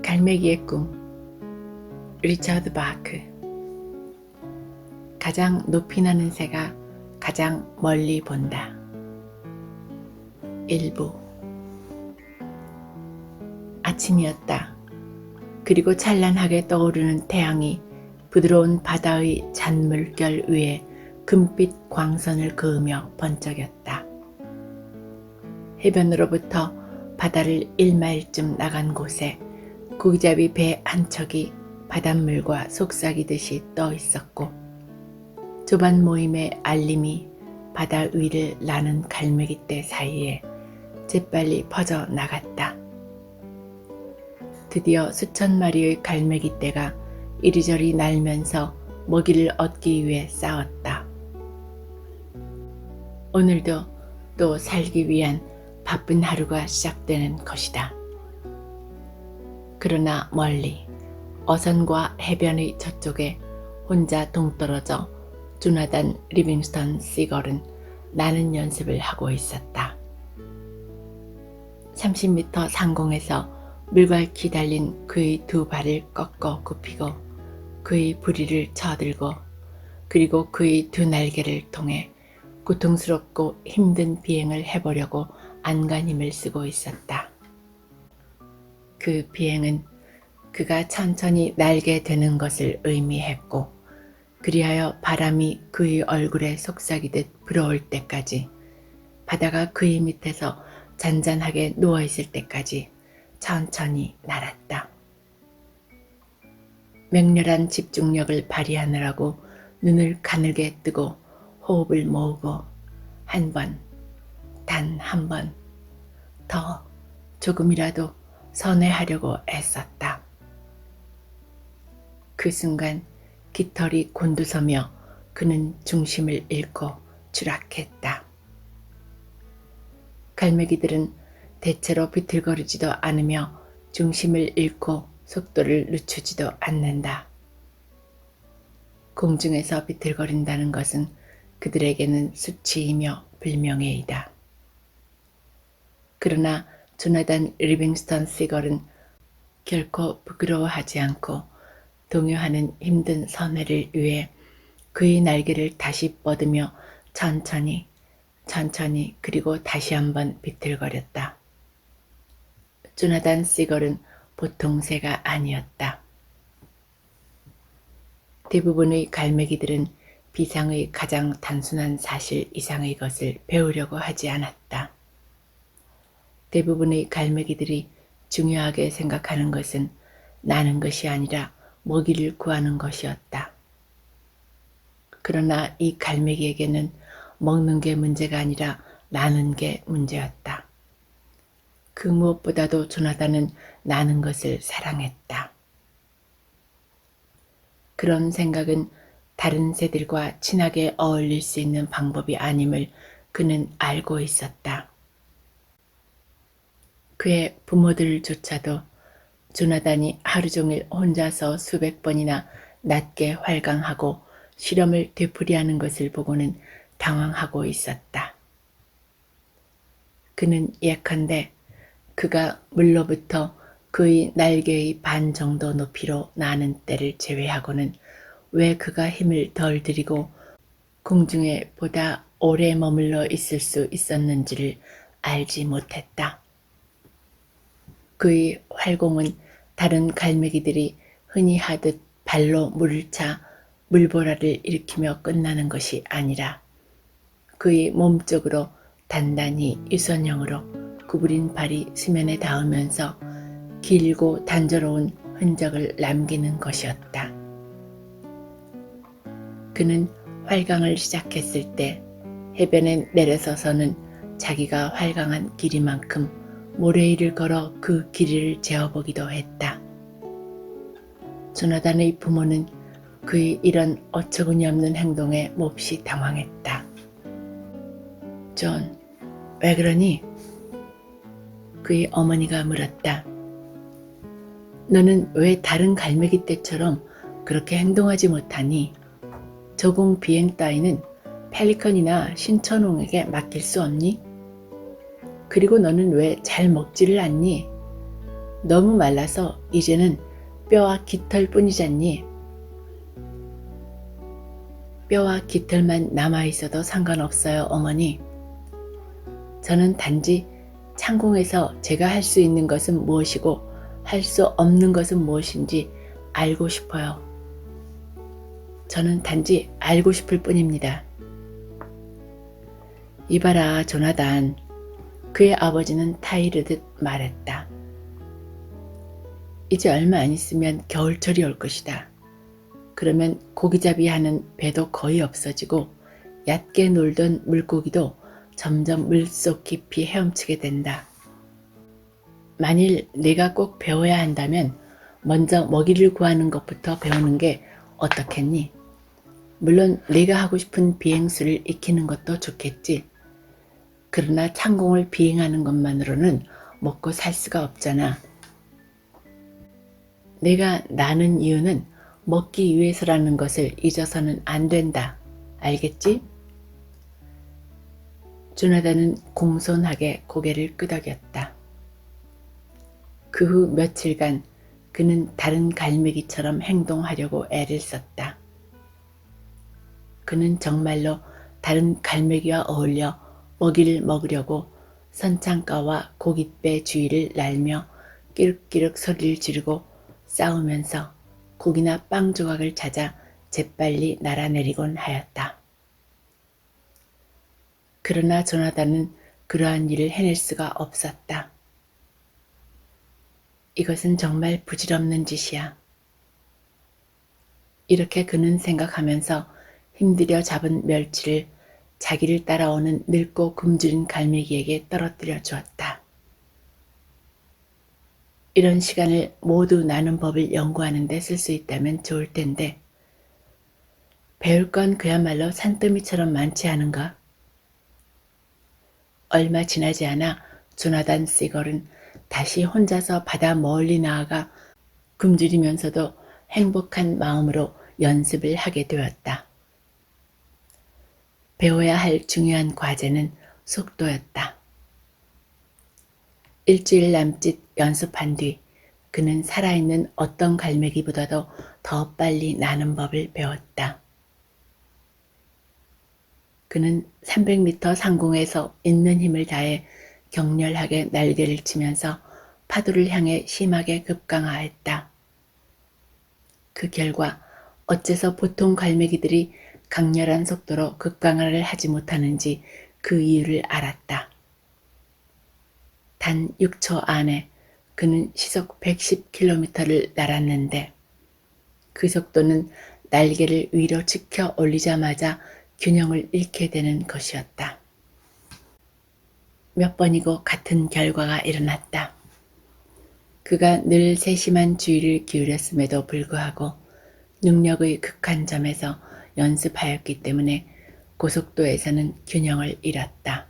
갈매기의 꿈. 리처드 바크. 가장 높이 나는 새가 가장 멀리 본다. 일부. 아침이었다. 그리고 찬란하게 떠오르는 태양이 부드러운 바다의 잔물결 위에 금빛 광선을 그으며 번쩍였다. 해변으로부터 바다를 1마일쯤 나간 곳에 고기잡이 배 한 척이 바닷물과 속삭이듯이 떠 있었고, 조반 모임의 알림이 바다 위를 나는 갈매기떼 사이에 재빨리 퍼져 나갔다. 드디어 수천 마리의 갈매기떼가 이리저리 날면서 먹이를 얻기 위해 싸웠다. 오늘도 또 살기 위한 바쁜 하루가 시작되는 것이다. 그러나 멀리 어선과 해변의 저쪽에 혼자 동떨어져 조나단 리빙스턴 시걸은 나는 연습을 하고 있었다. 30m 상공에서 물갈퀴 달린 그의 두 발을 꺾어 굽히고 그의 부리를 쳐들고 그리고 그의 두 날개를 통해 고통스럽고 힘든 비행을 해보려고 안간힘을 쓰고 있었다. 그 비행은 그가 천천히 날게 되는 것을 의미했고, 그리하여 바람이 그의 얼굴에 속삭이듯 불어올 때까지, 바다가 그의 밑에서 잔잔하게 누워있을 때까지 천천히 날았다. 맹렬한 집중력을 발휘하느라고 눈을 가늘게 뜨고 호흡을 모으고 한 번, 단 한 번, 더 조금이라도 선회하려고 애썼다. 그 순간 깃털이 곤두서며 그는 중심을 잃고 추락했다. 갈매기들은 대체로 비틀거리지도 않으며 중심을 잃고 속도를 늦추지도 않는다. 공중에서 비틀거린다는 것은 그들에게는 수치이며 불명예이다. 그러나 조나단 리빙스턴 시걸은 결코 부끄러워하지 않고 동요하는 힘든 선회를 위해 그의 날개를 다시 뻗으며 천천히 그리고 다시 한번 비틀거렸다. 조나단 시걸은 보통 새가 아니었다. 대부분의 갈매기들은 비상의 가장 단순한 사실 이상의 것을 배우려고 하지 않았다. 대부분의 갈매기들이 중요하게 생각하는 것은 나는 것이 아니라 먹이를 구하는 것이었다. 그러나 이 갈매기에게는 먹는 게 문제가 아니라 나는 게 문제였다. 그 무엇보다도 조나단은 나는 것을 사랑했다. 그런 생각은 다른 새들과 친하게 어울릴 수 있는 방법이 아님을 그는 알고 있었다. 그의 부모들조차도 조나단이 하루 종일 혼자서 수백 번이나 낮게 활강하고 실험을 되풀이하는 것을 보고는 당황하고 있었다. 그는 예컨대 그가 물로부터 그의 날개의 반 정도 높이로 나는 때를 제외하고는 왜 그가 힘을 덜 들이고 공중에 보다 오래 머물러 있을 수 있었는지를 알지 못했다. 그의 활공은 다른 갈매기들이 흔히 하듯 발로 물을 차 물보라를 일으키며 끝나는 것이 아니라 그의 몸쪽으로 단단히 유선형으로 구부린 발이 수면에 닿으면서 길고 단조로운 흔적을 남기는 것이었다. 그는 활강을 시작했을 때 해변에 내려서서는 자기가 활강한 길이만큼 모래 위를 걸어 그 길이를 재어보기도 했다. 조나단의 부모는 그의 이런 어처구니 없는 행동에 몹시 당황했다. 존, 왜 그러니? 그의 어머니가 물었다. 너는 왜 다른 갈매기 떼처럼 그렇게 행동하지 못하니? 저공 비행 따위는 펠리컨이나 신천홍에게 맡길 수 없니? 그리고 너는 왜 잘 먹지를 않니? 너무 말라서 이제는 뼈와 깃털 뿐이잖니. 뼈와 깃털만 남아있어도 상관없어요, 어머니. 저는 단지 창공에서 제가 할 수 있는 것은 무엇이고 할 수 없는 것은 무엇인지 알고 싶어요. 저는 단지 알고 싶을 뿐입니다. 이봐라, 조나단. 그의 아버지는 타이르듯 말했다. 이제 얼마 안 있으면 겨울철이 올 것이다. 그러면 고기잡이 하는 배도 거의 없어지고 얕게 놀던 물고기도 점점 물속 깊이 헤엄치게 된다. 만일 네가 꼭 배워야 한다면 먼저 먹이를 구하는 것부터 배우는 게 어떻겠니? 물론 네가 하고 싶은 비행수를 익히는 것도 좋겠지. 그러나 창공을 비행하는 것만으로는 먹고 살 수가 없잖아. 내가 나는 이유는 먹기 위해서라는 것을 잊어서는 안 된다. 알겠지? 조나단은 공손하게 고개를 끄덕였다. 그 후 며칠간 그는 다른 갈매기처럼 행동하려고 애를 썼다. 그는 정말로 다른 갈매기와 어울려 먹이를 먹으려고 선창가와 고깃배 주위를 날며 끼룩끼룩 소리를 지르고 싸우면서 고기나 빵 조각을 찾아 재빨리 날아내리곤 하였다. 그러나 조나단은 그러한 일을 해낼 수가 없었다. 이것은 정말 부질없는 짓이야. 이렇게 그는 생각하면서 힘들여 잡은 멸치를 자기를 따라오는 늙고 굶주린 갈매기에게 떨어뜨려 주었다. 이런 시간을 모두 나는 법을 연구하는 데 쓸 수 있다면 좋을 텐데 배울 건 그야말로 산더미처럼 많지 않은가? 얼마 지나지 않아 조나단 시걸은 다시 혼자서 바다 멀리 나아가 굶주리면서도 행복한 마음으로 연습을 하게 되었다. 배워야 할 중요한 과제는 속도였다. 일주일 남짓 연습한 뒤 그는 살아있는 어떤 갈매기보다도 더 빨리 나는 법을 배웠다. 그는 300m 상공에서 있는 힘을 다해 격렬하게 날개를 치면서 파도를 향해 심하게 급강하였다. 그 결과 어째서 보통 갈매기들이 강렬한 속도로 급강하를 하지 못하는지 그 이유를 알았다. 단 6초 안에 그는 시속 110km를 날았는데 그 속도는 날개를 위로 치켜 올리자마자 균형을 잃게 되는 것이었다. 몇 번이고 같은 결과가 일어났다. 그가 늘 세심한 주의를 기울였음에도 불구하고 능력의 극한 점에서 연습하였기 때문에 고속도에서는 균형을 잃었다.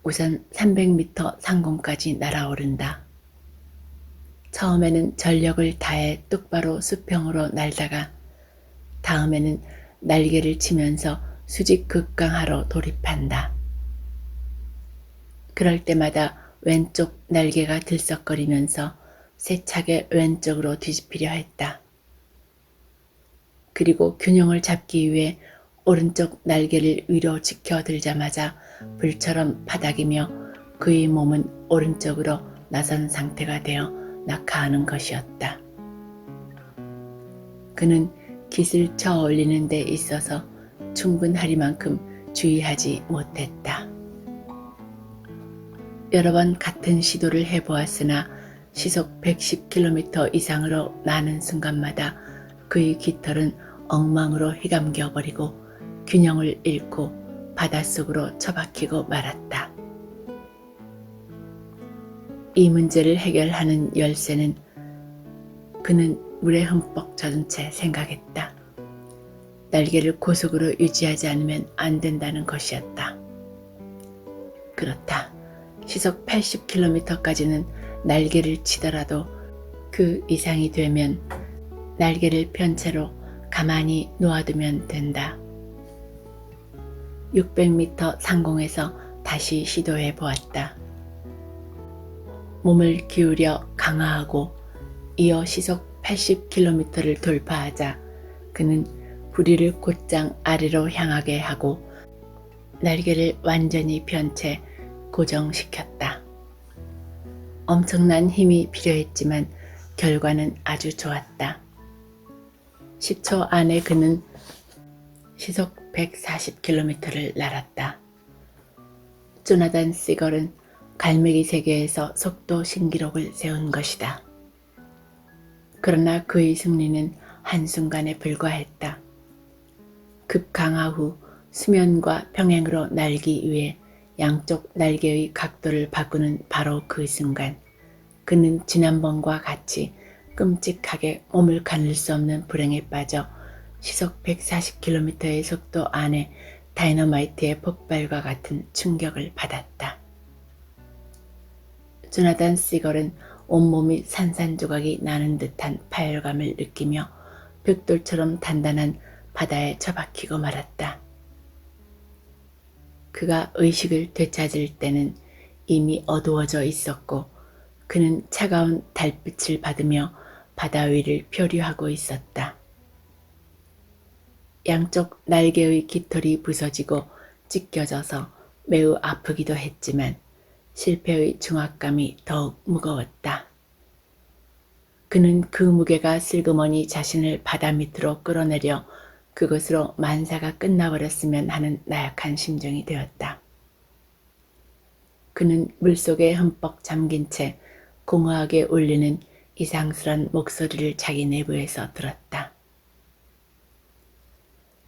우선 300m 상공까지 날아오른다. 처음에는 전력을 다해 똑바로 수평으로 날다가 다음에는 날개를 치면서 수직 급강하로 돌입한다. 그럴 때마다 왼쪽 날개가 들썩거리면서 세차게 왼쪽으로 뒤집히려 했다. 그리고 균형을 잡기 위해 오른쪽 날개를 위로 지켜들자마자 불처럼 바닥이며 그의 몸은 오른쪽으로 나선 상태가 되어 낙하하는 것이었다. 그는 깃을 쳐 올리는 데 있어서 충분하리만큼 주의하지 못했다. 여러 번 같은 시도를 해보았으나 시속 110km 이상으로 나는 순간마다 그의 깃털은 엉망으로 휘감겨 버리고 균형을 잃고 바닷속으로 처박히고 말았다. 이 문제를 해결하는 열쇠는 그는 물에 흠뻑 젖은 채 생각했다. 날개를 고속으로 유지하지 않으면 안 된다는 것이었다. 그렇다. 시속 80km까지는 날개를 치더라도 그 이상이 되면 날개를 편 채로 가만히 놓아두면 된다. 600m 상공에서 다시 시도해 보았다. 몸을 기울여 강하하고 이어 시속 80km를 돌파하자 그는 부리를 곧장 아래로 향하게 하고 날개를 완전히 편 채 고정시켰다. 엄청난 힘이 필요했지만 결과는 아주 좋았다. 10초 안에 그는 시속 140km를 날았다. 조나단 시걸은 갈매기 세계에서 속도 신기록을 세운 것이다. 그러나 그의 승리는 한순간에 불과했다. 급강하 후 수면과 평행으로 날기 위해 양쪽 날개의 각도를 바꾸는 바로 그 순간 그는 지난번과 같이 끔찍하게 몸을 가눌 수 없는 불행에 빠져 시속 140km의 속도 안에 다이너마이트의 폭발과 같은 충격을 받았다. 조나단 시걸은 온몸이 산산조각이 나는 듯한 파열감을 느끼며 벽돌처럼 단단한 바다에 처박히고 말았다. 그가 의식을 되찾을 때는 이미 어두워져 있었고 그는 차가운 달빛을 받으며 바다 위를 표류하고 있었다. 양쪽 날개의 깃털이 부서지고 찢겨져서 매우 아프기도 했지만 실패의 중압감이 더욱 무거웠다. 그는 그 무게가 슬그머니 자신을 바다 밑으로 끌어내려 그것으로 만사가 끝나버렸으면 하는 나약한 심정이 되었다. 그는 물속에 흠뻑 잠긴 채 공허하게 울리는 이상스런 목소리를 자기 내부에서 들었다.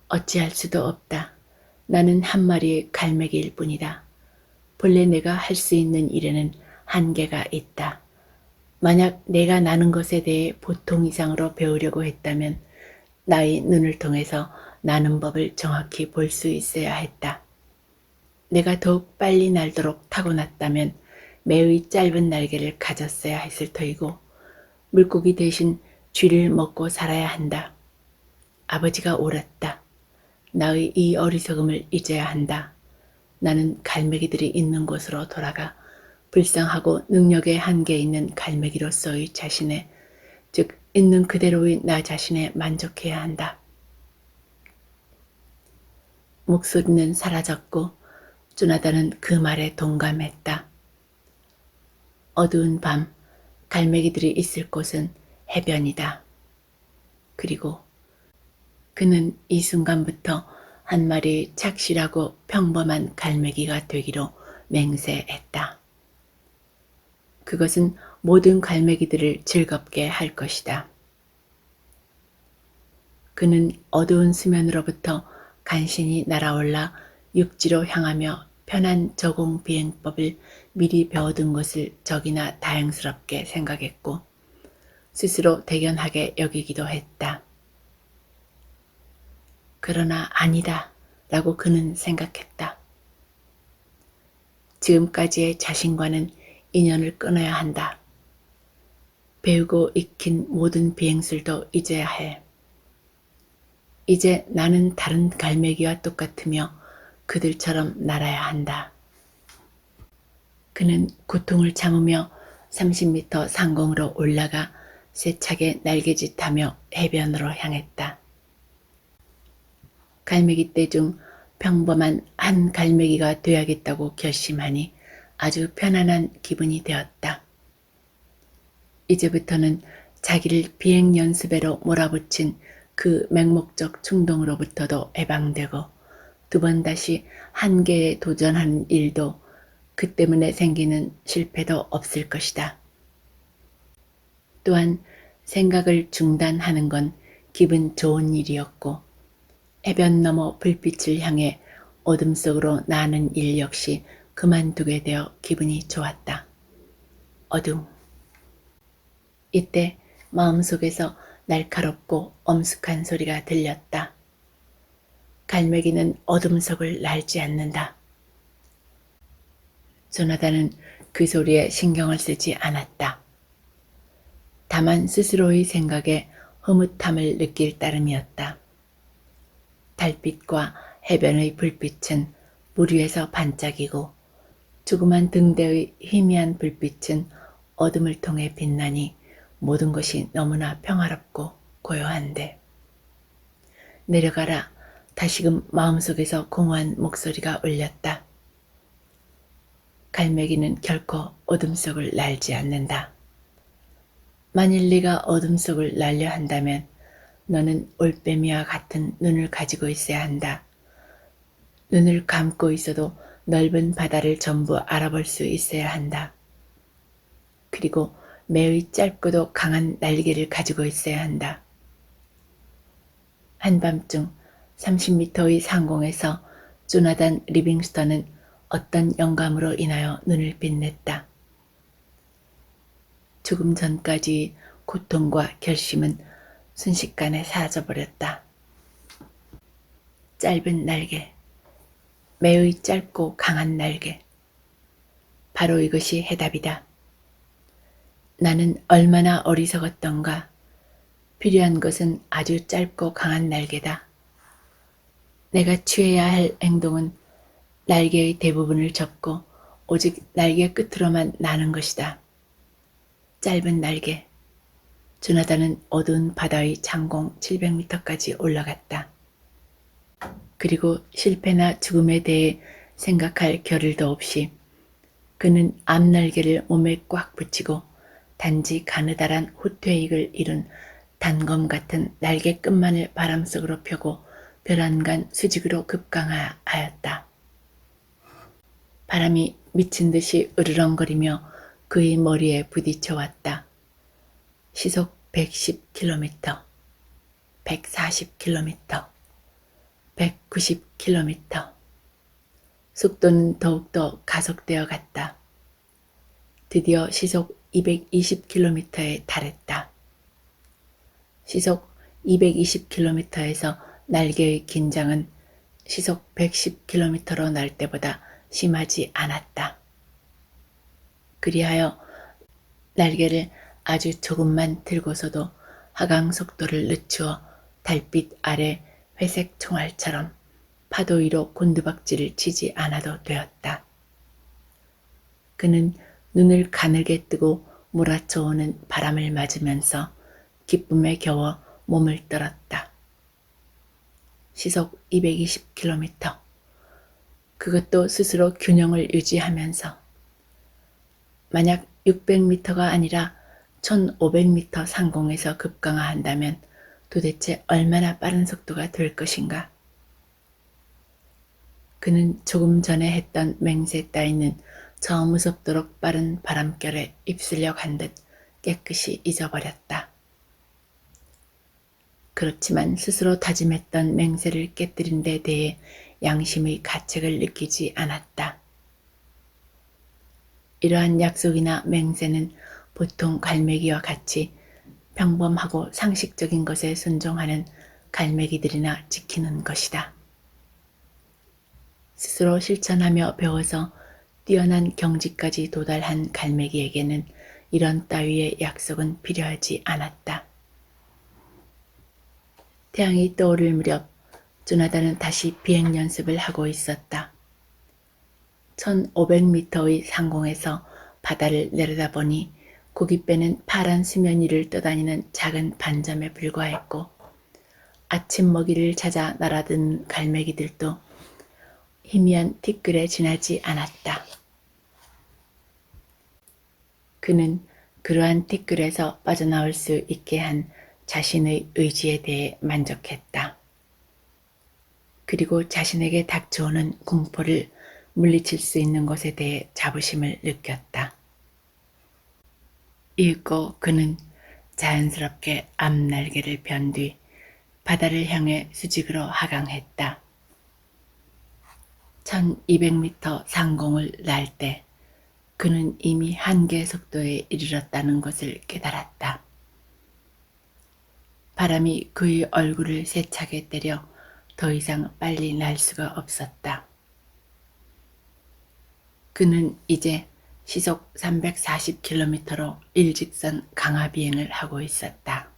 어찌할 수도 없다. 나는 한 마리의 갈매기일 뿐이다. 본래 내가 할 수 있는 일에는 한계가 있다. 만약 내가 나는 것에 대해 보통 이상으로 배우려고 했다면 나의 눈을 통해서 나는 법을 정확히 볼 수 있어야 했다. 내가 더욱 빨리 날도록 타고났다면 매의 짧은 날개를 가졌어야 했을 터이고 물고기 대신 쥐를 먹고 살아야 한다. 아버지가 옳았다. 나의 이 어리석음을 잊어야 한다. 나는 갈매기들이 있는 곳으로 돌아가 불쌍하고 능력의 한계에 있는 갈매기로서의 자신에, 즉 있는 그대로의 나 자신에 만족해야 한다. 목소리는 사라졌고 조나단은 그 말에 동감했다. 어두운 밤, 갈매기들이 있을 곳은 해변이다. 그리고 그는 이 순간부터 한 마리 착실하고 평범한 갈매기가 되기로 맹세했다. 그것은 모든 갈매기들을 즐겁게 할 것이다. 그는 어두운 수면으로부터 간신히 날아올라 육지로 향하며 편한 저공 비행법을 미리 배워둔 것을 적이나 다행스럽게 생각했고 스스로 대견하게 여기기도 했다. 그러나 아니다 라고 그는 생각했다. 지금까지의 자신과는 인연을 끊어야 한다. 배우고 익힌 모든 비행술도 잊어야 해. 이제 나는 다른 갈매기와 똑같으며 그들처럼 날아야 한다. 그는 고통을 참으며 30m 상공으로 올라가 세차게 날개짓하며 해변으로 향했다. 갈매기 떼 중 평범한 한 갈매기가 되어야겠다고 결심하니 아주 편안한 기분이 되었다. 이제부터는 자기를 비행 연습에로 몰아붙인 그 맹목적 충동으로부터도 해방되고 두 번 다시 한계에 도전하는 일도 그 때문에 생기는 실패도 없을 것이다. 또한 생각을 중단하는 건 기분 좋은 일이었고 해변 너머 불빛을 향해 어둠 속으로 나는 일 역시 그만두게 되어 기분이 좋았다. 어둠. 이때 마음속에서 날카롭고 엄숙한 소리가 들렸다. 갈매기는 어둠 속을 날지 않는다. 조나단은 그 소리에 신경을 쓰지 않았다. 다만 스스로의 생각에 흐뭇함을 느낄 따름이었다. 달빛과 해변의 불빛은 물 위에서 반짝이고 조그만 등대의 희미한 불빛은 어둠을 통해 빛나니 모든 것이 너무나 평화롭고 고요한데. 내려가라. 다시금 마음속에서 공허한 목소리가 울렸다. 갈매기는 결코 어둠 속을 날지 않는다. 만일 네가 어둠 속을 날려 한다면 너는 올빼미와 같은 눈을 가지고 있어야 한다. 눈을 감고 있어도 넓은 바다를 전부 알아볼 수 있어야 한다. 그리고 매우 짧고도 강한 날개를 가지고 있어야 한다. 한밤중 30m의 상공에서 조나단 리빙스턴은 어떤 영감으로 인하여 눈을 빛냈다. 죽음 전까지의 고통과 결심은 순식간에 사라져버렸다. 짧은 날개, 매우 짧고 강한 날개. 바로 이것이 해답이다. 나는 얼마나 어리석었던가. 필요한 것은 아주 짧고 강한 날개다. 내가 취해야 할 행동은 날개의 대부분을 접고 오직 날개 끝으로만 나는 것이다. 짧은 날개. 조나단은 어두운 바다의 장공 700m까지 올라갔다. 그리고 실패나 죽음에 대해 생각할 겨를도 없이 그는 앞날개를 몸에 꽉 붙이고 단지 가느다란 후퇴익을 이룬 단검 같은 날개 끝만을 바람 속으로 펴고 벼랑간 수직으로 급강하였다. 바람이 미친 듯이 으르렁거리며 그의 머리에 부딪혀 왔다. 시속 110km, 140km, 190km. 속도는 더욱더 가속되어 갔다. 드디어 시속 220km에 달했다. 시속 220km에서 날개의 긴장은 시속 110km로 날 때보다 심하지 않았다. 그리하여 날개를 아주 조금만 들고서도 하강 속도를 늦추어 달빛 아래 회색 총알처럼 파도 위로 곤두박질을 치지 않아도 되었다. 그는 눈을 가늘게 뜨고 몰아쳐오는 바람을 맞으면서 기쁨에 겨워 몸을 떨었다. 시속 220km. 그것도 스스로 균형을 유지하면서. 만약 600m가 아니라 1500m 상공에서 급강하한다면 도대체 얼마나 빠른 속도가 될 것인가? 그는 조금 전에 했던 맹세 따위는 저 무섭도록 빠른 바람결에 입술려 간 듯 깨끗이 잊어버렸다. 그렇지만 스스로 다짐했던 맹세를 깨뜨린 데 대해 양심의 가책을 느끼지 않았다. 이러한 약속이나 맹세는 보통 갈매기와 같이 평범하고 상식적인 것에 순종하는 갈매기들이나 지키는 것이다. 스스로 실천하며 배워서 뛰어난 경지까지 도달한 갈매기에게는 이런 따위의 약속은 필요하지 않았다. 태양이 떠오를 무렵 조나단은 다시 비행 연습을 하고 있었다. 1500m의 상공에서 바다를 내려다보니 고깃배는 파란 수면 위를 떠다니는 작은 반점에 불과했고 아침 먹이를 찾아 날아든 갈매기들도 희미한 티끌에 지나지 않았다. 그는 그러한 티끌에서 빠져나올 수 있게 한 자신의 의지에 대해 만족했다. 그리고 자신에게 닥쳐오는 공포를 물리칠 수 있는 것에 대해 자부심을 느꼈다. 이윽고 그는 자연스럽게 앞날개를 편 뒤 바다를 향해 수직으로 하강했다. 1200m 상공을 날 때 그는 이미 한계 속도에 이르렀다는 것을 깨달았다. 바람이 그의 얼굴을 세차게 때려 더 이상 빨리 날 수가 없었다. 그는 이제 시속 340km로 일직선 강화 비행을 하고 있었다.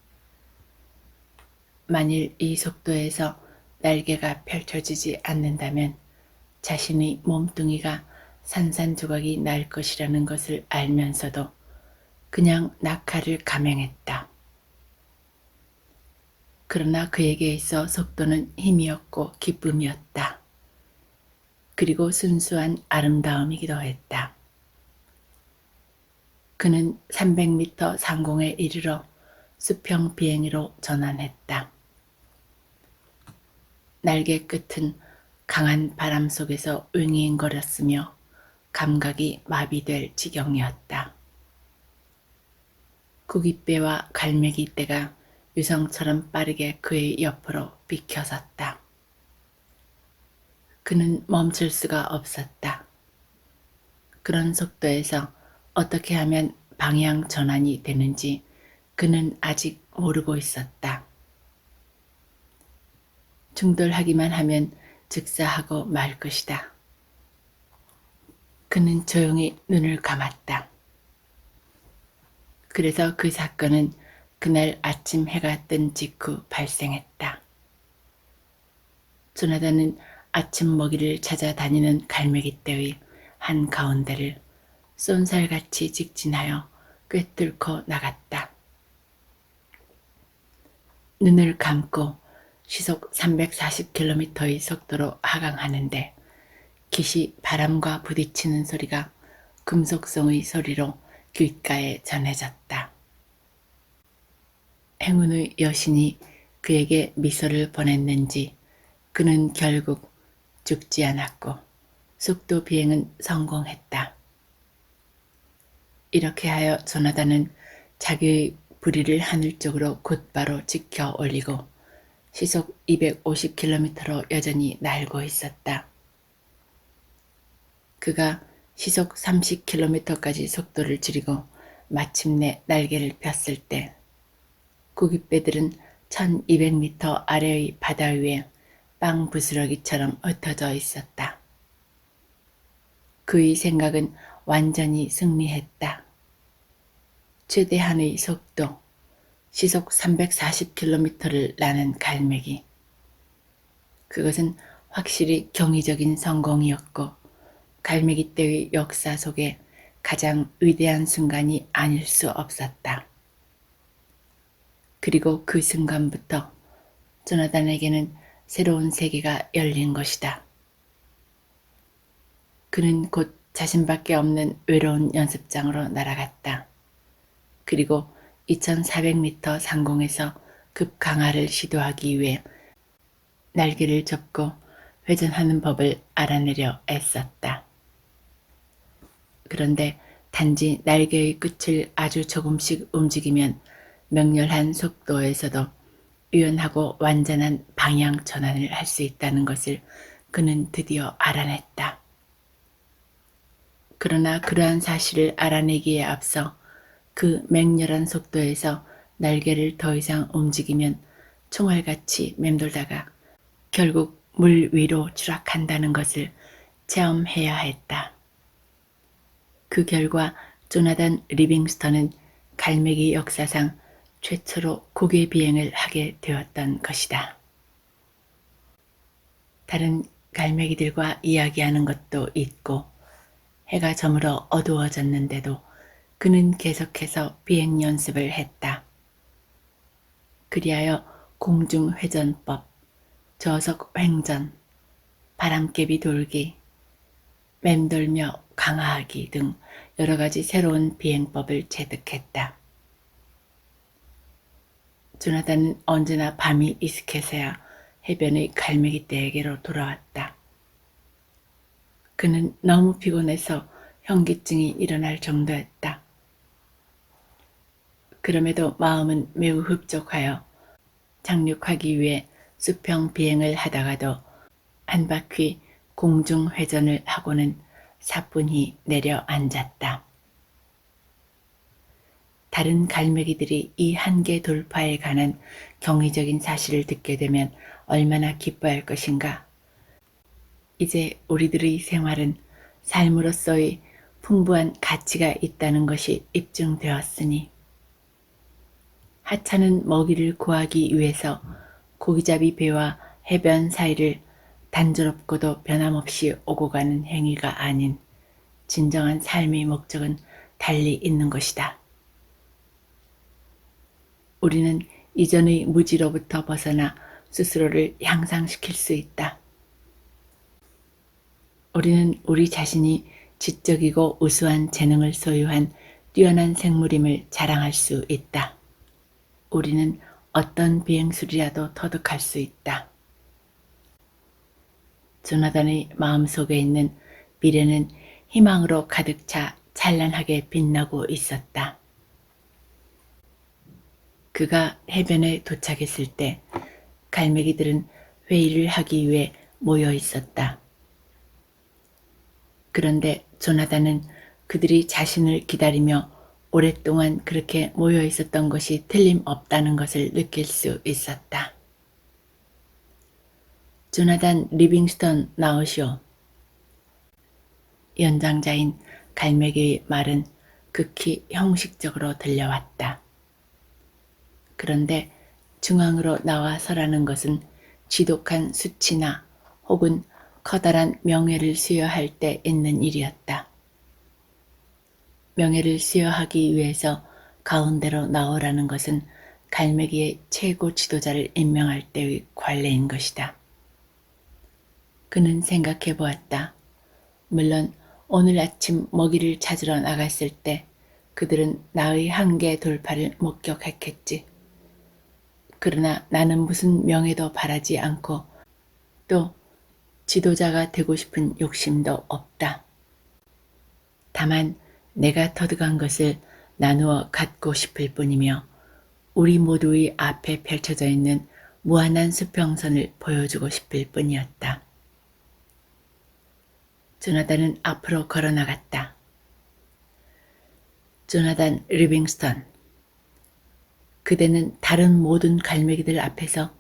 만일 이 속도에서 날개가 펼쳐지지 않는다면 자신의 몸뚱이가 산산조각이 날 것이라는 것을 알면서도 그냥 낙하를 감행했다. 그러나 그에게 있어 속도는 힘이었고 기쁨이었다. 그리고 순수한 아름다움이기도 했다. 그는 300m 상공에 이르러 수평 비행으로 전환했다. 날개 끝은 강한 바람 속에서 윙윙거렸으며 감각이 마비될 지경이었다. 구깃배와 갈매기 떼가 유성처럼 빠르게 그의 옆으로 비켜섰다. 그는 멈출 수가 없었다. 그런 속도에서 어떻게 하면 방향 전환이 되는지 그는 아직 모르고 있었다. 충돌하기만 하면 즉사하고 말 것이다. 그는 조용히 눈을 감았다. 그래서 그 사건은 그날 아침 해가 뜬 직후 발생했다. 조나단은 아침 먹이를 찾아다니는 갈매기떼의 한가운데를 쏜살같이 직진하여 꿰뚫고 나갔다. 눈을 감고 시속 340km의 속도로 하강하는데 깃이 바람과 부딪히는 소리가 금속성의 소리로 귓가에 전해졌다. 행운의 여신이 그에게 미소를 보냈는지 그는 결국 죽지 않았고 속도 비행은 성공했다. 이렇게 하여 조나단은 자기의 부리를 하늘 쪽으로 곧바로 지켜 올리고 시속 250km로 여전히 날고 있었다. 그가 시속 30km까지 속도를 줄이고 마침내 날개를 폈을 때 구깃배들은 1200m 아래의 바다 위에 빵 부스러기처럼 흩어져 있었다. 그의 생각은 완전히 승리했다. 최대한의 속도, 시속 340km를 나는 갈매기. 그것은 확실히 경이적인 성공이었고 갈매기 떼의 역사 속에 가장 위대한 순간이 아닐 수 없었다. 그리고 그 순간부터 조나단에게는 새로운 세계가 열린 것이다. 그는 곧 자신밖에 없는 외로운 연습장으로 날아갔다. 그리고 2400m 상공에서 급강하를 시도하기 위해 날개를 접고 회전하는 법을 알아내려 애썼다. 그런데 단지 날개의 끝을 아주 조금씩 움직이면 맹렬한 속도에서도 유연하고 완전한 방향 전환을 할 수 있다는 것을 그는 드디어 알아냈다. 그러나 그러한 사실을 알아내기에 앞서 그 맹렬한 속도에서 날개를 더 이상 움직이면 총알같이 맴돌다가 결국 물 위로 추락한다는 것을 체험해야 했다. 그 결과 조나단 리빙스턴은 갈매기 역사상 최초로 고개 비행을 하게 되었던 것이다. 다른 갈매기들과 이야기하는 것도 있고 해가 저물어 어두워졌는데도 그는 계속해서 비행 연습을 했다. 그리하여 공중회전법, 저속 횡전, 바람개비 돌기, 맴돌며 강화하기 등 여러 가지 새로운 비행법을 체득했다. 조나단은 언제나 밤이 이슥해서야 해변의 갈매기떼에게로 돌아왔다. 그는 너무 피곤해서 현기증이 일어날 정도였다. 그럼에도 마음은 매우 흡족하여 착륙하기 위해 수평 비행을 하다가도 한 바퀴 공중 회전을 하고는 사뿐히 내려앉았다. 다른 갈매기들이 이 한계 돌파에 관한 경이적인 사실을 듣게 되면 얼마나 기뻐할 것인가. 이제 우리들의 생활은 삶으로서의 풍부한 가치가 있다는 것이 입증되었으니 하찮은 먹이를 구하기 위해서 고기잡이 배와 해변 사이를 단조롭고도 변함없이 오고 가는 행위가 아닌 진정한 삶의 목적은 달리 있는 것이다. 우리는 이전의 무지로부터 벗어나 스스로를 향상시킬 수 있다. 우리는 우리 자신이 지적이고 우수한 재능을 소유한 뛰어난 생물임을 자랑할 수 있다. 우리는 어떤 비행술이라도 터득할 수 있다. 조나단의 마음속에 있는 미래는 희망으로 가득 차 찬란하게 빛나고 있었다. 그가 해변에 도착했을 때 갈매기들은 회의를 하기 위해 모여 있었다. 그런데 조나단은 그들이 자신을 기다리며 오랫동안 그렇게 모여 있었던 것이 틀림없다는 것을 느낄 수 있었다. 조나단 리빙스턴 나오시오. 연장자인 갈매기의 말은 극히 형식적으로 들려왔다. 그런데 중앙으로 나와 서라는 것은 지독한 수치나 혹은 커다란 명예를 수여할 때 있는 일이었다. 명예를 수여하기 위해서 가운데로 나오라는 것은 갈매기의 최고 지도자를 임명할 때의 관례인 것이다. 그는 생각해 보았다. 물론 오늘 아침 먹이를 찾으러 나갔을 때 그들은 나의 한계 돌파를 목격했겠지. 그러나 나는 무슨 명예도 바라지 않고 또 지도자가 되고 싶은 욕심도 없다. 다만 내가 터득한 것을 나누어 갖고 싶을 뿐이며 우리 모두의 앞에 펼쳐져 있는 무한한 수평선을 보여주고 싶을 뿐이었다. 조나단은 앞으로 걸어나갔다. 조나단 리빙스턴, 그대는 다른 모든 갈매기들 앞에서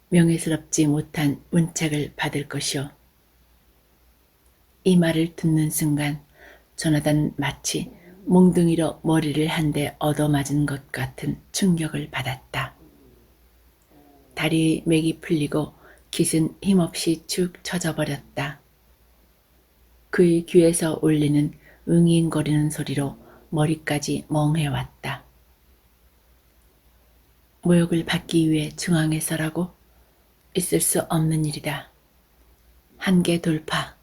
명예스럽지 못한 문책을 받을 것이오. 이 말을 듣는 순간 조나단은 마치 몽둥이로 머리를 한 대 얻어맞은 것 같은 충격을 받았다. 다리의 맥이 풀리고 깃은 힘없이 축 처져버렸다. 그의 귀에서 울리는 응잉거리는 소리로 머리까지 멍해왔다. 모욕을 받기 위해 중앙에 서라고? 있을 수 없는 일이다. 한계 돌파.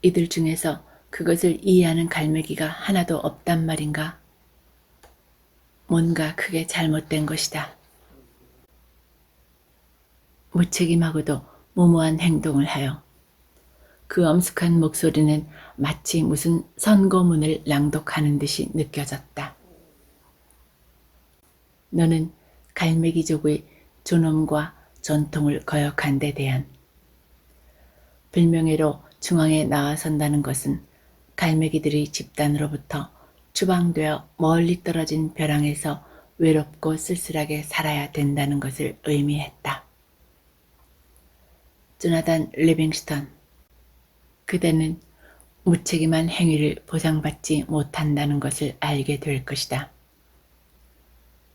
이들 중에서 그것을 이해하는 갈매기가 하나도 없단 말인가? 뭔가 크게 잘못된 것이다. 무책임하고도 무모한 행동을 하여 그 엄숙한 목소리는 마치 무슨 선고문을 낭독하는 듯이 느껴졌다. 너는 갈매기족의 존엄과 전통을 거역한 데 대한 불명예로 중앙에 나아선다는 것은 갈매기들이 집단으로부터 추방되어 멀리 떨어진 벼랑에서 외롭고 쓸쓸하게 살아야 된다는 것을 의미했다. 조나단 리빙스턴, 그대는 무책임한 행위를 보상받지 못한다는 것을 알게 될 것이다.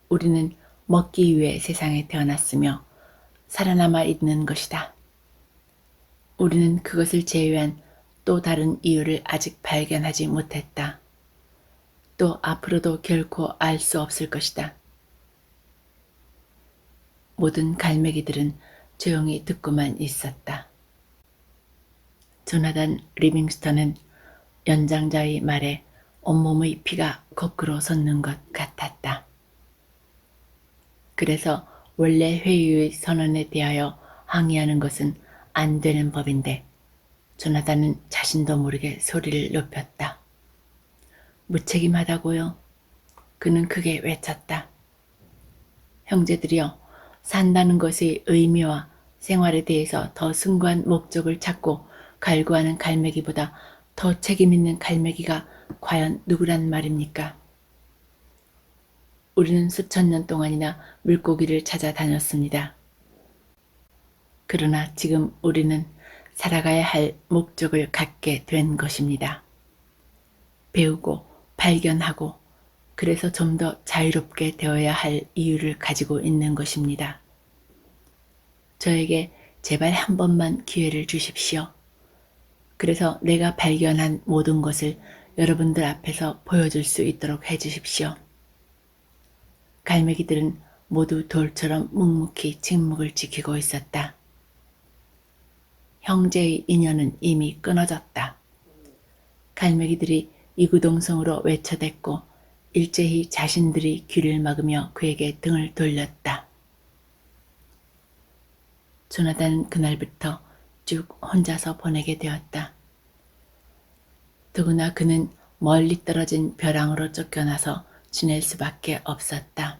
우리는 먹기 위해 세상에 태어났으며 살아남아 있는 것이다. 우리는 그것을 제외한 또 다른 이유를 아직 발견하지 못했다. 또 앞으로도 결코 알 수 없을 것이다. 모든 갈매기들은 조용히 듣고만 있었다. 조나단 리빙스턴은 연장자의 말에 온몸의 피가 거꾸로 솟는 것 같았다. 그래서 원래 회의의 선언에 대하여 항의하는 것은 안 되는 법인데 조나단은 자신도 모르게 소리를 높였다. 무책임하다고요? 그는 크게 외쳤다. 형제들이여, 산다는 것의 의미와 생활에 대해서 더 숭고한 목적을 찾고 갈구하는 갈매기보다 더 책임있는 갈매기가 과연 누구란 말입니까? 우리는 수천 년 동안이나 물고기를 찾아다녔습니다. 그러나 지금 우리는 살아가야 할 목적을 갖게 된 것입니다. 배우고 발견하고 그래서 좀 더 자유롭게 되어야 할 이유를 가지고 있는 것입니다. 저에게 제발 한 번만 기회를 주십시오. 그래서 내가 발견한 모든 것을 여러분들 앞에서 보여줄 수 있도록 해주십시오. 갈매기들은 모두 돌처럼 묵묵히 침묵을 지키고 있었다. 형제의 인연은 이미 끊어졌다. 갈매기들이 이구동성으로 외쳐댔고 일제히 자신들이 귀를 막으며 그에게 등을 돌렸다. 조나단은 그날부터 쭉 혼자서 보내게 되었다. 더구나 그는 멀리 떨어진 벼랑으로 쫓겨나서 지낼 수밖에 없었다.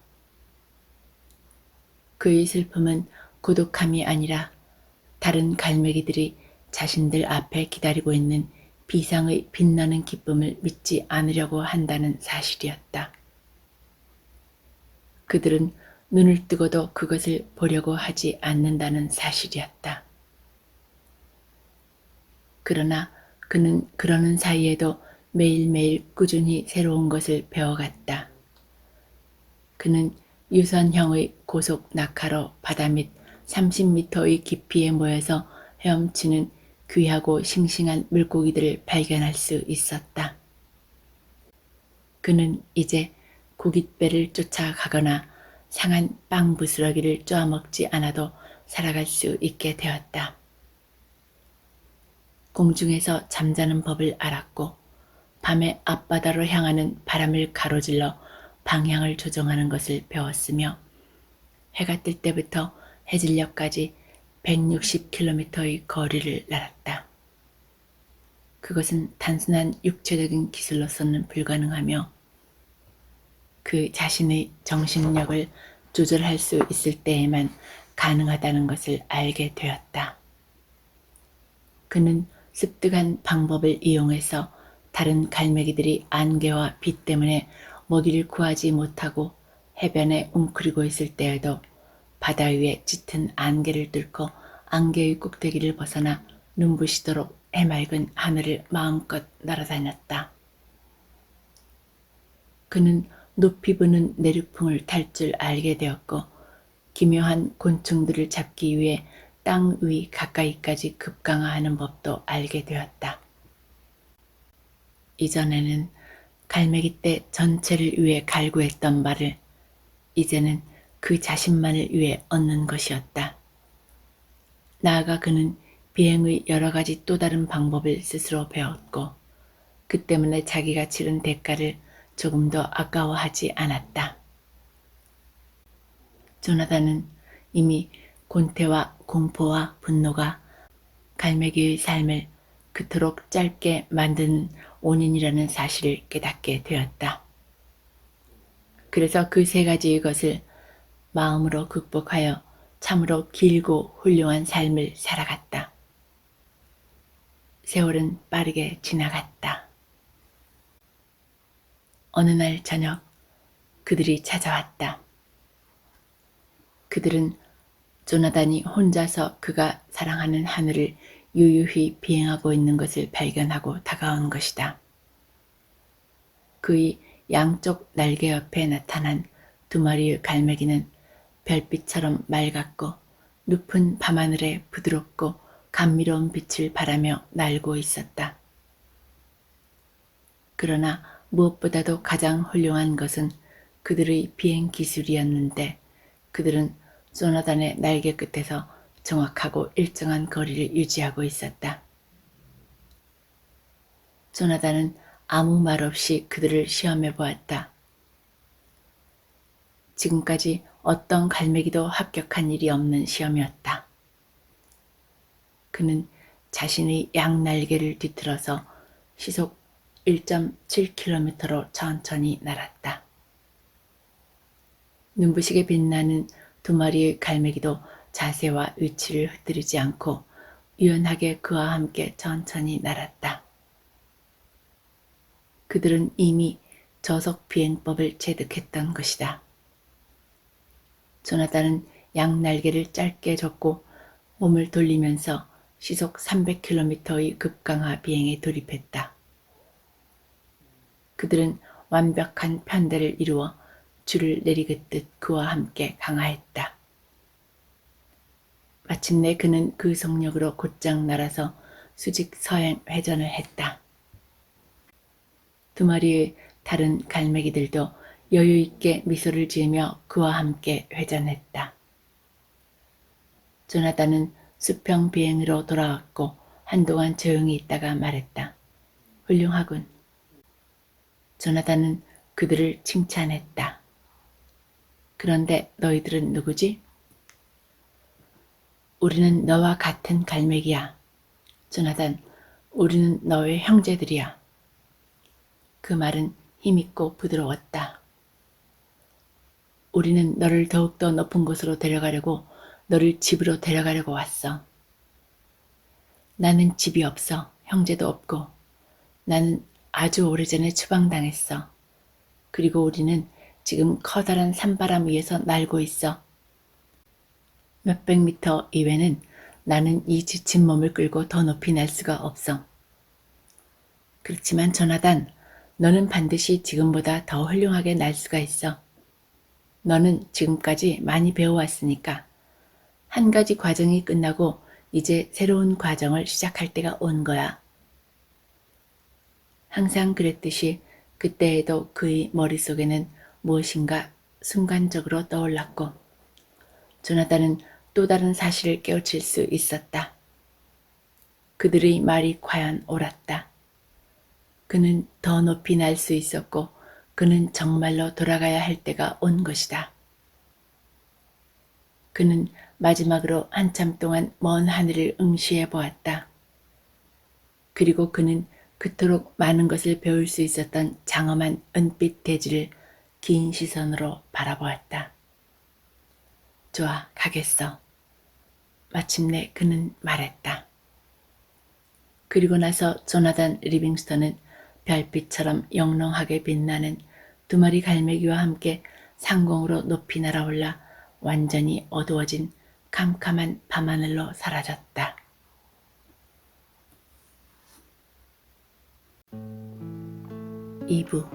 그의 슬픔은 고독함이 아니라 다른 갈매기들이 자신들 앞에 기다리고 있는 비상의 빛나는 기쁨을 믿지 않으려고 한다는 사실이었다. 그들은 눈을 뜨고도 그것을 보려고 하지 않는다는 사실이었다. 그러나 그는 그러는 사이에도 매일매일 꾸준히 새로운 것을 배워갔다. 그는 유선형의 고속 낙하로 바다 밑 30m의 깊이에 모여서 헤엄치는 귀하고 싱싱한 물고기들을 발견할 수 있었다. 그는 이제 고깃배를 쫓아가거나 상한 빵 부스러기를 쪼아먹지 않아도 살아갈 수 있게 되었다. 공중에서 잠자는 법을 알았고 밤에 앞바다로 향하는 바람을 가로질러 방향을 조정하는 것을 배웠으며 해가 뜰 때부터 해질녘까지 160km의 거리를 날았다. 그것은 단순한 육체적인 기술로서는 불가능하며 그 자신의 정신력을 조절할 수 있을 때에만 가능하다는 것을 알게 되었다. 그는 습득한 방법을 이용해서 다른 갈매기들이 안개와 비 때문에 먹이를 구하지 못하고 해변에 웅크리고 있을 때에도 바다 위에 짙은 안개를 뚫고 안개의 꼭대기를 벗어나 눈부시도록 해맑은 하늘을 마음껏 날아다녔다. 그는 높이 부는 내륙풍을 탈 줄 알게 되었고 기묘한 곤충들을 잡기 위해 땅 위 가까이까지 급강하하는 법도 알게 되었다. 이전에는 갈매기 떼 전체를 위해 갈구했던 말을 이제는 그 자신만을 위해 얻는 것이었다. 나아가 그는 비행의 여러 가지 또 다른 방법을 스스로 배웠고 그 때문에 자기가 치른 대가를 조금 더 아까워하지 않았다. 조나단은 이미 곤태와 공포와 분노가 갈매기의 삶을 그토록 짧게 만드는 원인이라는 사실을 깨닫게 되었다. 그래서 그 세 가지의 것을 마음으로 극복하여 참으로 길고 훌륭한 삶을 살아갔다. 세월은 빠르게 지나갔다. 어느 날 저녁 그들이 찾아왔다. 그들은 조나단이 혼자서 그가 사랑하는 하늘을 유유히 비행하고 있는 것을 발견하고 다가온 것이다. 그의 양쪽 날개 옆에 나타난 두 마리의 갈매기는 별빛처럼 맑았고 높은 밤하늘에 부드럽고 감미로운 빛을 발하며 날고 있었다. 그러나 무엇보다도 가장 훌륭한 것은 그들의 비행 기술이었는데 그들은 조나단의 날개 끝에서 정확하고 일정한 거리를 유지하고 있었다. 조나단은 아무 말 없이 그들을 시험해 보았다. 지금까지 어떤 갈매기도 합격한 일이 없는 시험이었다. 그는 자신의 양날개를 뒤틀어서 시속 1.7km로 천천히 날았다. 눈부시게 빛나는 두 마리의 갈매기도 자세와 위치를 흐트리지 않고 유연하게 그와 함께 천천히 날았다. 그들은 이미 저속 비행법을 체득했던 것이다. 조나단은 양날개를 짧게 젓고 몸을 돌리면서 시속 300km의 급강하 비행에 돌입했다. 그들은 완벽한 편대를 이루어 줄을 내리긋듯 그와 함께 강하했다. 마침내 그는 그 속력으로 곧장 날아서 수직 서행 회전을 했다. 두 마리의 다른 갈매기들도 여유 있게 미소를 지으며 그와 함께 회전했다. 조나단은 수평 비행으로 돌아왔고 한동안 조용히 있다가 말했다. 훌륭하군. 조나단은 그들을 칭찬했다. 그런데 너희들은 누구지? 우리는 너와 같은 갈매기야. 조나단, 우리는 너의 형제들이야. 그 말은 힘있고 부드러웠다. 우리는 너를 더욱더 높은 곳으로 데려가려고 너를 집으로 데려가려고 왔어. 나는 집이 없어. 형제도 없고. 나는 아주 오래전에 추방당했어. 그리고 우리는 지금 커다란 산바람 위에서 날고 있어. 몇백 미터 이외는 나는 이 지친 몸을 끌고 더 높이 날 수가 없어. 그렇지만 조나단, 너는 반드시 지금보다 더 훌륭하게 날 수가 있어. 너는 지금까지 많이 배워왔으니까. 한 가지 과정이 끝나고 이제 새로운 과정을 시작할 때가 온 거야. 항상 그랬듯이 그때에도 그의 머릿속에는 무엇인가 순간적으로 떠올랐고 조나단은 또 다른 사실을 깨우칠 수 있었다. 그들의 말이 과연 옳았다. 그는 더 높이 날 수 있었고 그는 정말로 돌아가야 할 때가 온 것이다. 그는 마지막으로 한참 동안 먼 하늘을 응시해 보았다. 그리고 그는 그토록 많은 것을 배울 수 있었던 장엄한 은빛 대지를 긴 시선으로 바라보았다. 좋아, 가겠어. 마침내 그는 말했다. 그리고 나서 조나단 리빙스턴은 별빛처럼 영롱하게 빛나는 두 마리 갈매기와 함께 상공으로 높이 날아올라 완전히 어두워진 캄캄한 밤하늘로 사라졌다. (2부)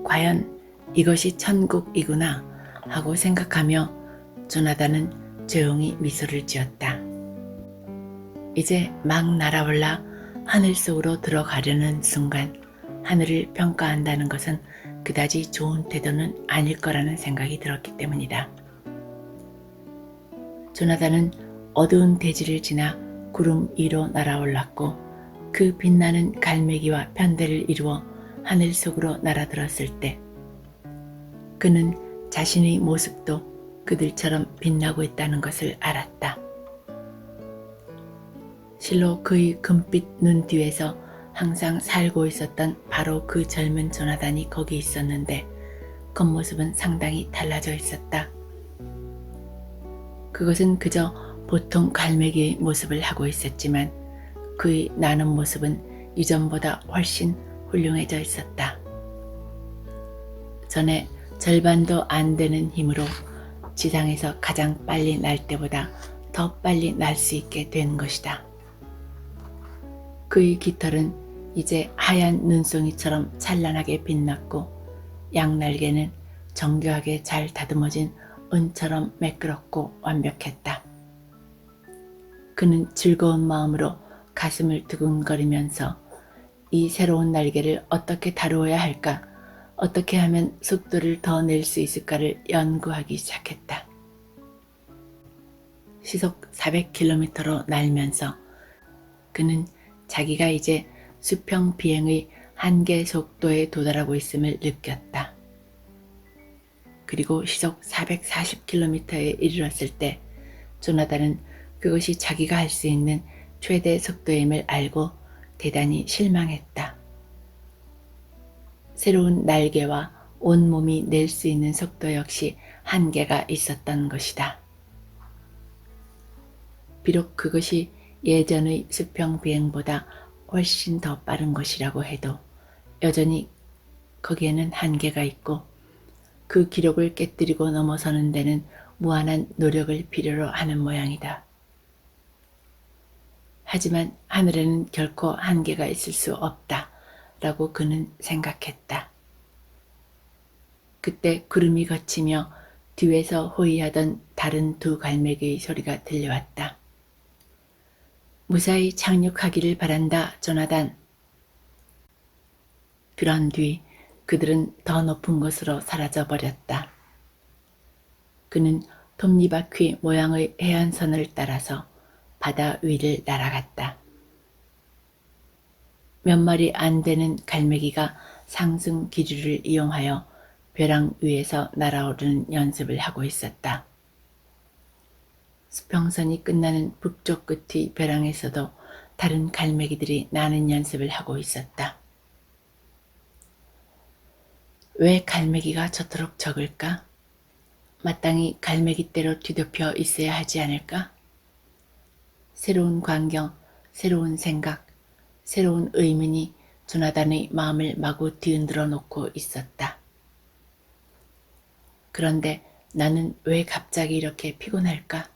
과연 이것이 천국이구나 하고 생각하며 조나단은 조용히 미소를 지었다. 이제 막 날아올라 하늘 속으로 들어가려는 순간 하늘을 평가한다는 것은 그다지 좋은 태도는 아닐 거라는 생각이 들었기 때문이다. 조나단은 어두운 대지를 지나 구름 위로 날아올랐고 그 빛나는 갈매기와 편대를 이루어 하늘 속으로 날아들었을 때 그는 자신의 모습도 그들처럼 빛나고 있다는 것을 알았다. 실로 그의 금빛 눈 뒤에서 항상 살고 있었던 바로 그 젊은 조나단이 거기 있었는데 겉모습은 상당히 달라져 있었다. 그것은 그저 보통 갈매기의 모습을 하고 있었지만 그의 나는 모습은 이전보다 훨씬 훌륭해져 있었다. 전에 절반도 안 되는 힘으로 지상에서 가장 빨리 날 때보다 더 빨리 날 수 있게 된 것이다. 그의 깃털은 이제 하얀 눈송이처럼 찬란하게 빛났고 양날개는 정교하게 잘 다듬어진 은처럼 매끄럽고 완벽했다. 그는 즐거운 마음으로 가슴을 두근거리면서 이 새로운 날개를 어떻게 다루어야 할까, 어떻게 하면 속도를 더 낼 수 있을까를 연구하기 시작했다. 시속 400km로 날면서 그는 자기가 이제 수평 비행의 한계 속도에 도달하고 있음을 느꼈다. 그리고 시속 440km에 이르렀을 때 조나단은 그것이 자기가 할 수 있는 최대 속도임을 알고 대단히 실망했다. 새로운 날개와 온몸이 낼 수 있는 속도 역시 한계가 있었던 것이다. 비록 그것이 예전의 수평 비행보다 훨씬 더 빠른 것이라고 해도 여전히 거기에는 한계가 있고 그 기록을 깨뜨리고 넘어서는 데는 무한한 노력을 필요로 하는 모양이다. 하지만 하늘에는 결코 한계가 있을 수 없다 라고 그는 생각했다. 그때 구름이 걷히며 뒤에서 호위하던 다른 두 갈매기의 소리가 들려왔다. 무사히 착륙하기를 바란다, 조나단. 그런 뒤 그들은 더 높은 곳으로 사라져 버렸다. 그는 톱니바퀴 모양의 해안선을 따라서 바다 위를 날아갔다. 몇 마리 안 되는 갈매기가 상승 기류를 이용하여 벼랑 위에서 날아오르는 연습을 하고 있었다. 수평선이 끝나는 북쪽 끝의 벼랑에서도 다른 갈매기들이 나는 연습을 하고 있었다. 왜 갈매기가 저토록 적을까? 마땅히 갈매기떼로 뒤덮여 있어야 하지 않을까? 새로운 광경, 새로운 생각, 새로운 의문이 조나단의 마음을 마구 뒤흔들어 놓고 있었다. 그런데 나는 왜 갑자기 이렇게 피곤할까?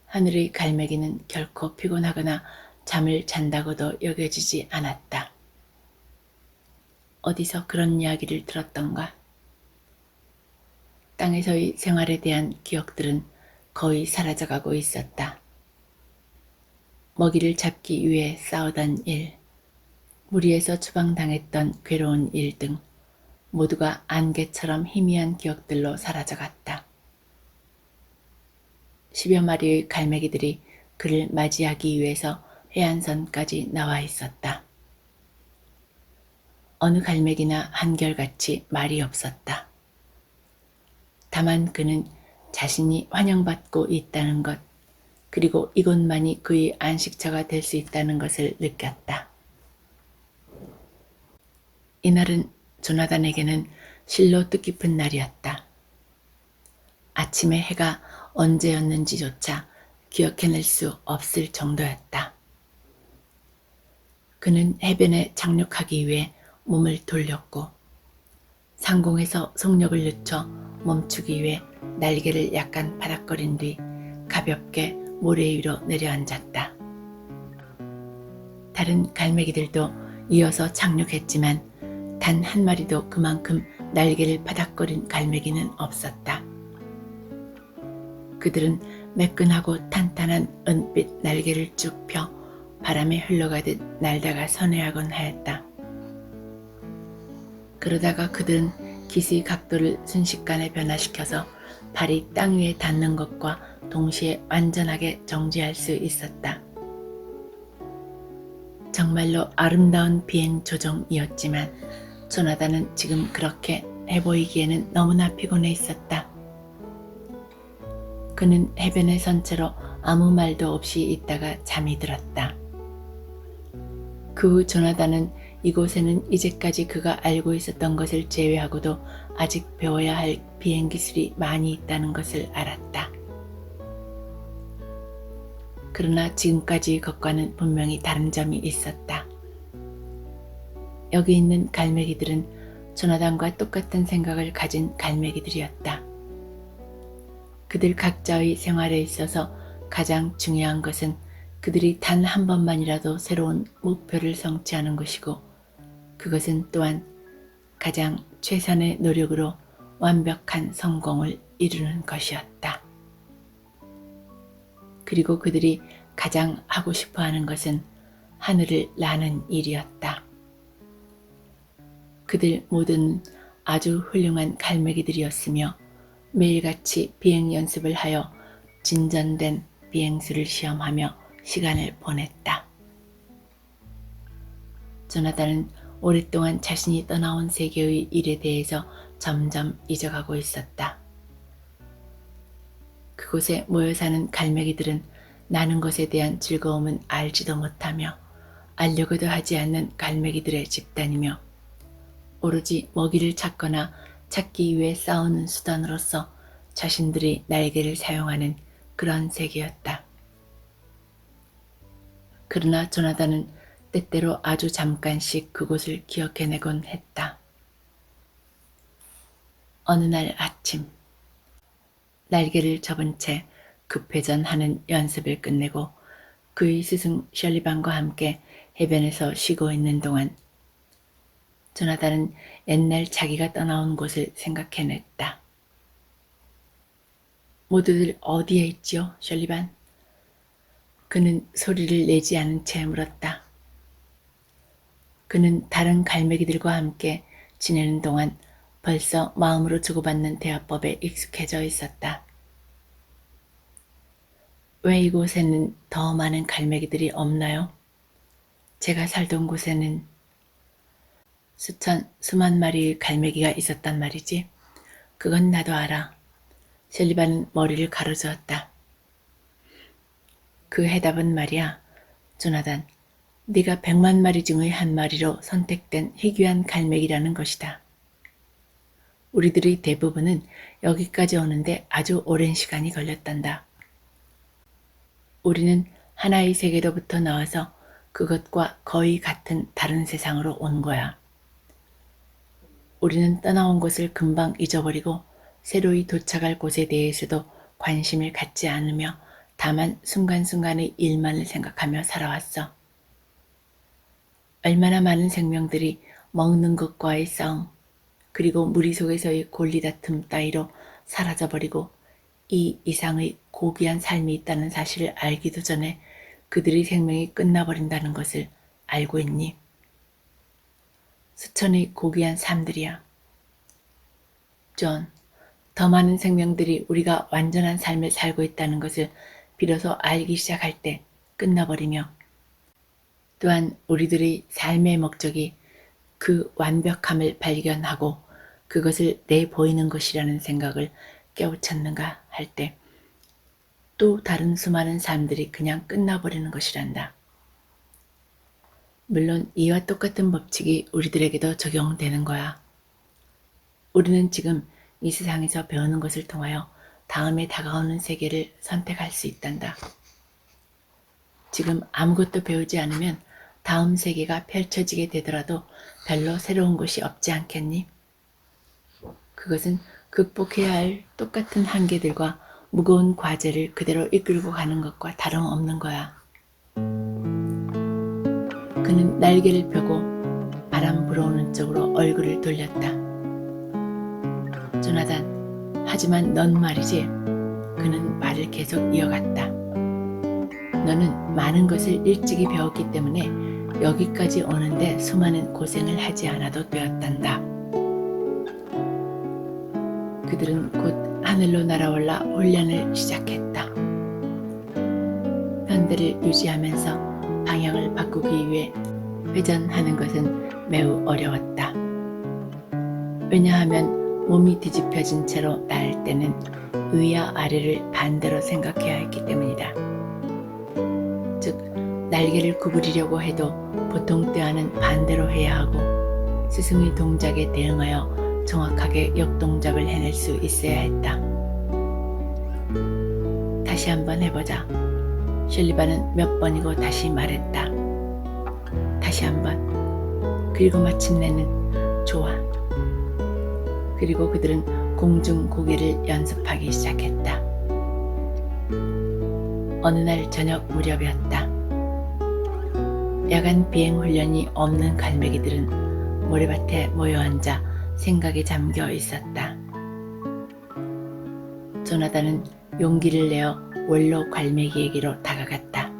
하늘의 갈매기는 결코 피곤하거나 잠을 잔다고도 여겨지지 않았다. 어디서 그런 이야기를 들었던가? 땅에서의 생활에 대한 기억들은 거의 사라져가고 있었다. 먹이를 잡기 위해 싸우던 일, 무리에서 추방당했던 괴로운 일 등 모두가 안개처럼 희미한 기억들로 사라져갔다. 10여 마리의 갈매기들이 그를 맞이하기 위해서 해안선까지 나와 있었다. 어느 갈매기나 한결같이 말이 없었다. 다만 그는 자신이 환영받고 있다는 것, 그리고 이곳만이 그의 안식처가 될 수 있다는 것을 느꼈다. 이날은 조나단에게는 실로 뜻깊은 날이었다. 아침에 해가 언제였는지조차 기억해낼 수 없을 정도였다. 그는 해변에 착륙하기 위해 몸을 돌렸고 상공에서 속력을 늦춰 멈추기 위해 날개를 약간 바닥거린 뒤 가볍게 모래 위로 내려앉았다. 다른 갈매기들도 이어서 착륙했지만 단 한 마리도 그만큼 날개를 바닥거린 갈매기는 없었다. 그들은 매끈하고 탄탄한 은빛 날개를 쭉 펴 바람에 흘러가듯 날다가 선회하곤 하였다. 그러다가 그들은 기스의 각도를 순식간에 변화시켜서 발이 땅 위에 닿는 것과 동시에 완전하게 정지할 수 있었다. 정말로 아름다운 비행 조종이었지만 조나단은 지금 그렇게 해보이기에는 너무나 피곤해 있었다. 그는 해변에 선 채로 아무 말도 없이 있다가 잠이 들었다. 그 후 조나단은 이곳에는 이제까지 그가 알고 있었던 것을 제외하고도 아직 배워야 할 비행기술이 많이 있다는 것을 알았다. 그러나 지금까지 것과는 분명히 다른 점이 있었다. 여기 있는 갈매기들은 조나단과 똑같은 생각을 가진 갈매기들이었다. 그들 각자의 생활에 있어서 가장 중요한 것은 그들이 단 한 번만이라도 새로운 목표를 성취하는 것이고 그것은 또한 가장 최선의 노력으로 완벽한 성공을 이루는 것이었다. 그리고 그들이 가장 하고 싶어 하는 것은 하늘을 나는 일이었다. 그들 모두는 아주 훌륭한 갈매기들이었으며 매일같이 비행 연습을 하여 진전된 비행수를 시험하며 시간을 보냈다. 조나단은 오랫동안 자신이 떠나온 세계의 일에 대해서 점점 잊어가고 있었다. 그곳에 모여 사는 갈매기들은 나는 것에 대한 즐거움은 알지도 못하며 알려고도 하지 않는 갈매기들의 집단이며 오로지 먹이를 찾거나 찾기 위해 싸우는 수단으로서 자신들이 날개를 사용하는 그런 세계였다. 그러나 조나단은 때때로 아주 잠깐씩 그곳을 기억해내곤 했다. 어느 날 아침, 날개를 접은 채 급회전하는 연습을 끝내고 그의 스승 셜리반과 함께 해변에서 쉬고 있는 동안 조나단은 옛날 자기가 떠나온 곳을 생각해냈다. 모두들 어디에 있지요, 셜리반? 그는 소리를 내지 않은 채 물었다. 그는 다른 갈매기들과 함께 지내는 동안 벌써 마음으로 주고받는 대화법에 익숙해져 있었다. 왜 이곳에는 더 많은 갈매기들이 없나요? 제가 살던 곳에는 수만 마리의 갈매기가 있었단 말이지. 그건 나도 알아. 셜리반은 머리를 가로저었다. 그 해답은 말이야, 조나단, 네가 100만 마리 중의 한 마리로 선택된 희귀한 갈매기라는 것이다. 우리들의 대부분은 여기까지 오는데 아주 오랜 시간이 걸렸단다. 우리는 하나의 세계로부터 나와서 그것과 거의 같은 다른 세상으로 온 거야. 우리는 떠나온 곳을 금방 잊어버리고 새로이 도착할 곳에 대해서도 관심을 갖지 않으며 다만 순간순간의 일만을 생각하며 살아왔어. 얼마나 많은 생명들이 먹는 것과의 싸움, 그리고 무리 속에서의 권리다툼 따위로 사라져버리고 이 이상의 고귀한 삶이 있다는 사실을 알기도 전에 그들의 생명이 끝나버린다는 것을 알고 있니? 수천의 고귀한 삶들이야. 존, 더 많은 생명들이 우리가 완전한 삶을 살고 있다는 것을 비로소 알기 시작할 때 끝나버리며 또한 우리들의 삶의 목적이 그 완벽함을 발견하고 그것을 내보이는 것이라는 생각을 깨우쳤는가 할 때 또 다른 수많은 삶들이 그냥 끝나버리는 것이란다. 물론 이와 똑같은 법칙이 우리들에게도 적용되는 거야. 우리는 지금 이 세상에서 배우는 것을 통하여 다음에 다가오는 세계를 선택할 수 있단다. 지금 아무것도 배우지 않으면 다음 세계가 펼쳐지게 되더라도 별로 새로운 것이 없지 않겠니? 그것은 극복해야 할 똑같은 한계들과 무거운 과제를 그대로 이끌고 가는 것과 다름없는 거야. 그는 날개를 펴고 바람 불어오는 쪽으로 얼굴을 돌렸다. 조나단, 하지만 넌 말이지. 그는 말을 계속 이어갔다. 너는 많은 것을 일찍이 배웠기 때문에 여기까지 오는데 수많은 고생을 하지 않아도 되었단다. 그들은 곧 하늘로 날아올라 훈련을 시작했다. 편대를 유지하면서 방향을 바꾸기 위해 회전하는 것은 매우 어려웠다. 왜냐하면 몸이 뒤집혀진 채로 날 때는 위와 아래를 반대로 생각해야 했기 때문이다. 즉, 날개를 구부리려고 해도 보통 때와는 반대로 해야 하고 스승의 동작에 대응하여 정확하게 역동작을 해낼 수 있어야 했다. 다시 한번 해보자. 셜리반은 몇 번이고 다시 말했다. 다시 한번. 그리고 마침내는 좋아. 그리고 그들은 공중 고개를 연습하기 시작했다. 어느 날 저녁 무렵이었다. 야간 비행 훈련이 없는 갈매기들은 모래밭에 모여 앉아 생각에 잠겨 있었다. 조나단은 용기를 내어 원로 갈매기에게로 다가갔다.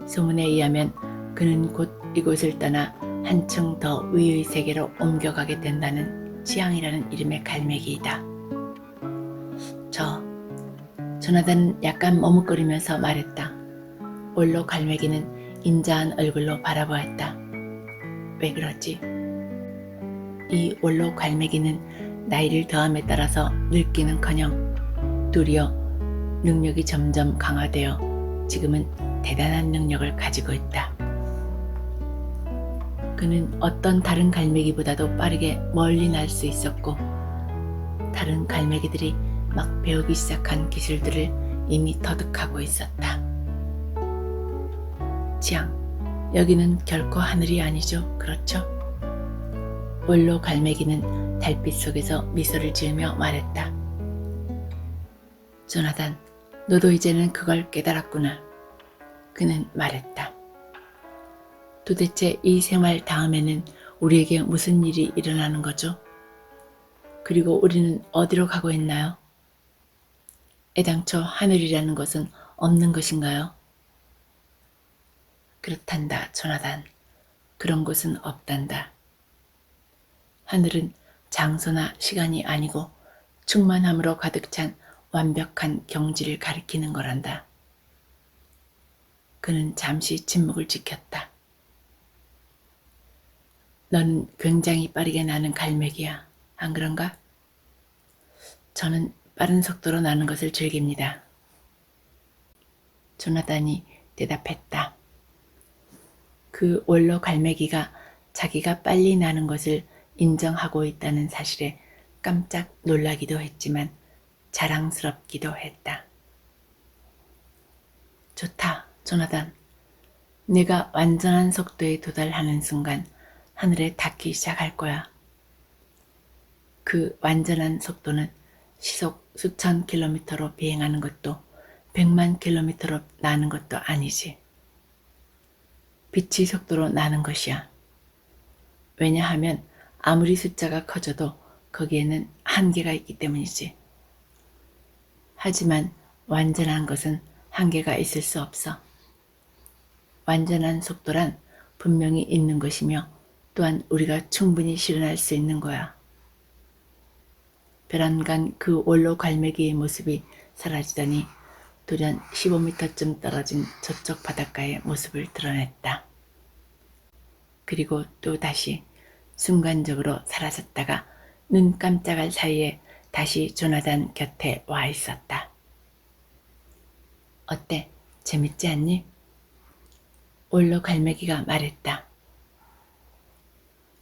소문에 의하면 그는 곧 이곳을 떠나 한층 더 위의 세계로 옮겨가게 된다는 지향이라는 이름의 갈매기이다. 조나단은 약간 머뭇거리면서 말했다. 원로 갈매기는 인자한 얼굴로 바라보았다. 왜 그러지? 이 원로 갈매기는 나이를 더함에 따라서 늙기는커녕 도리어 능력이 점점 강화되어 지금은 대단한 능력을 가지고 있다. 그는 어떤 다른 갈매기보다도 빠르게 멀리 날 수 있었고 다른 갈매기들이 막 배우기 시작한 기술들을 이미 터득하고 있었다. 지향, 여기는 결코 하늘이 아니죠, 그렇죠? 원로 갈매기는 달빛 속에서 미소를 지으며 말했다. 조나단, 너도 이제는 그걸 깨달았구나. 그는 말했다. 도대체 이 생활 다음에는 우리에게 무슨 일이 일어나는 거죠? 그리고 우리는 어디로 가고 있나요? 애당초 하늘이라는 것은 없는 것인가요? 그렇단다, 조나단. 그런 곳은 없단다. 하늘은 장소나 시간이 아니고 충만함으로 가득 찬 완벽한 경지를 가리키는 거란다. 그는 잠시 침묵을 지켰다. 너는 굉장히 빠르게 나는 갈매기야. 안 그런가? 저는 빠른 속도로 나는 것을 즐깁니다. 조나단이 대답했다. 그 원로 갈매기가 자기가 빨리 나는 것을 인정하고 있다는 사실에 깜짝 놀라기도 했지만 자랑스럽기도 했다. 좋다, 조나단. 내가 완전한 속도에 도달하는 순간 하늘에 닿기 시작할 거야. 그 완전한 속도는 시속 수천 킬로미터로 비행하는 것도 100만 킬로미터로 나는 것도 아니지. 빛의 속도로 나는 것이야. 왜냐하면 아무리 숫자가 커져도 거기에는 한계가 있기 때문이지. 하지만 완전한 것은 한계가 있을 수 없어. 완전한 속도란 분명히 있는 것이며 또한 우리가 충분히 실현할 수 있는 거야. 베란간 그 원로 갈매기의 모습이 사라지더니 돌연 15m쯤 떨어진 저쪽 바닷가의 모습을 드러냈다. 그리고 또 다시 순간적으로 사라졌다가 눈 깜짝할 사이에 다시 조나단 곁에 와 있었다. 어때? 재밌지 않니? 원로 갈매기가 말했다.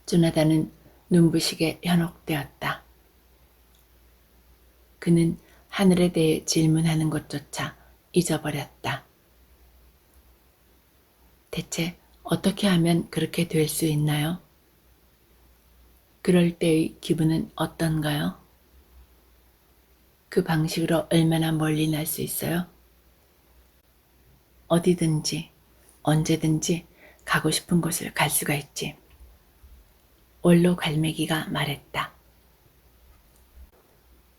조나단은 눈부시게 현혹되었다. 그는 하늘에 대해 질문하는 것조차 잊어버렸다. 대체 어떻게 하면 그렇게 될 수 있나요? 그럴 때의 기분은 어떤가요? 그 방식으로 얼마나 멀리 날 수 있어요? 어디든지 언제든지 가고 싶은 곳을 갈 수가 있지. 원로 갈매기가 말했다.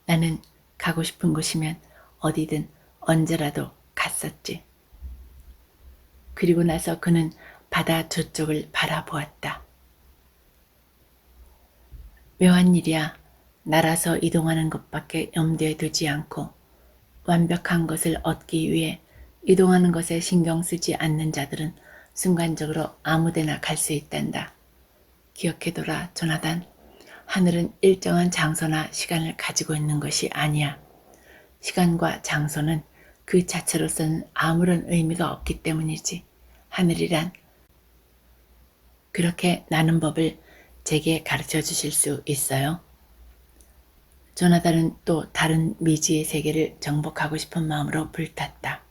나는 가고 싶은 곳이면 어디든 언제라도 갔었지. 그리고 나서 그는 바다 저쪽을 바라보았다. 묘한 일이야. 날아서 이동하는 것밖에 염두에 두지 않고 완벽한 것을 얻기 위해 이동하는 것에 신경 쓰지 않는 자들은 순간적으로 아무데나 갈 수 있단다. 기억해둬라, 조나단. 하늘은 일정한 장소나 시간을 가지고 있는 것이 아니야. 시간과 장소는 그 자체로서는 아무런 의미가 없기 때문이지. 하늘이란 그렇게 나는 법을 제게 가르쳐 주실 수 있어요? 조나단은 또 다른 미지의 세계를 정복하고 싶은 마음으로 불탔다.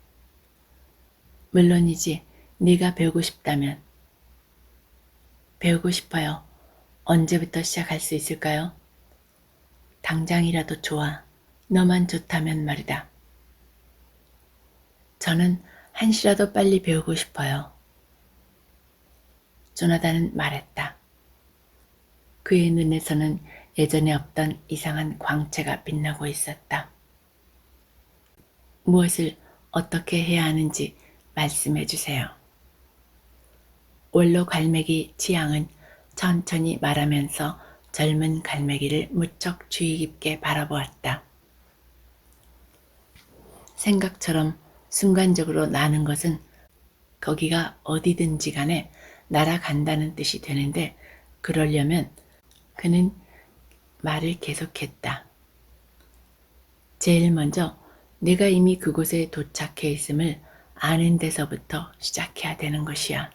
물론이지. 네가 배우고 싶다면. 배우고 싶어요. 언제부터 시작할 수 있을까요? 당장이라도 좋아. 너만 좋다면 말이다. 저는 한시라도 빨리 배우고 싶어요. 조나단은 말했다. 그의 눈에서는 예전에 없던 이상한 광채가 빛나고 있었다. 무엇을 어떻게 해야 하는지 말씀해 주세요. 원로 갈매기 지향은 천천히 말하면서 젊은 갈매기를 무척 주의 깊게 바라보았다. 생각처럼 순간적으로 나는 것은 거기가 어디든지 간에 날아간다는 뜻이 되는데 그러려면 그는 말을 계속했다. 제일 먼저 내가 이미 그곳에 도착해 있음을 아는 데서부터 시작해야 되는 것이야.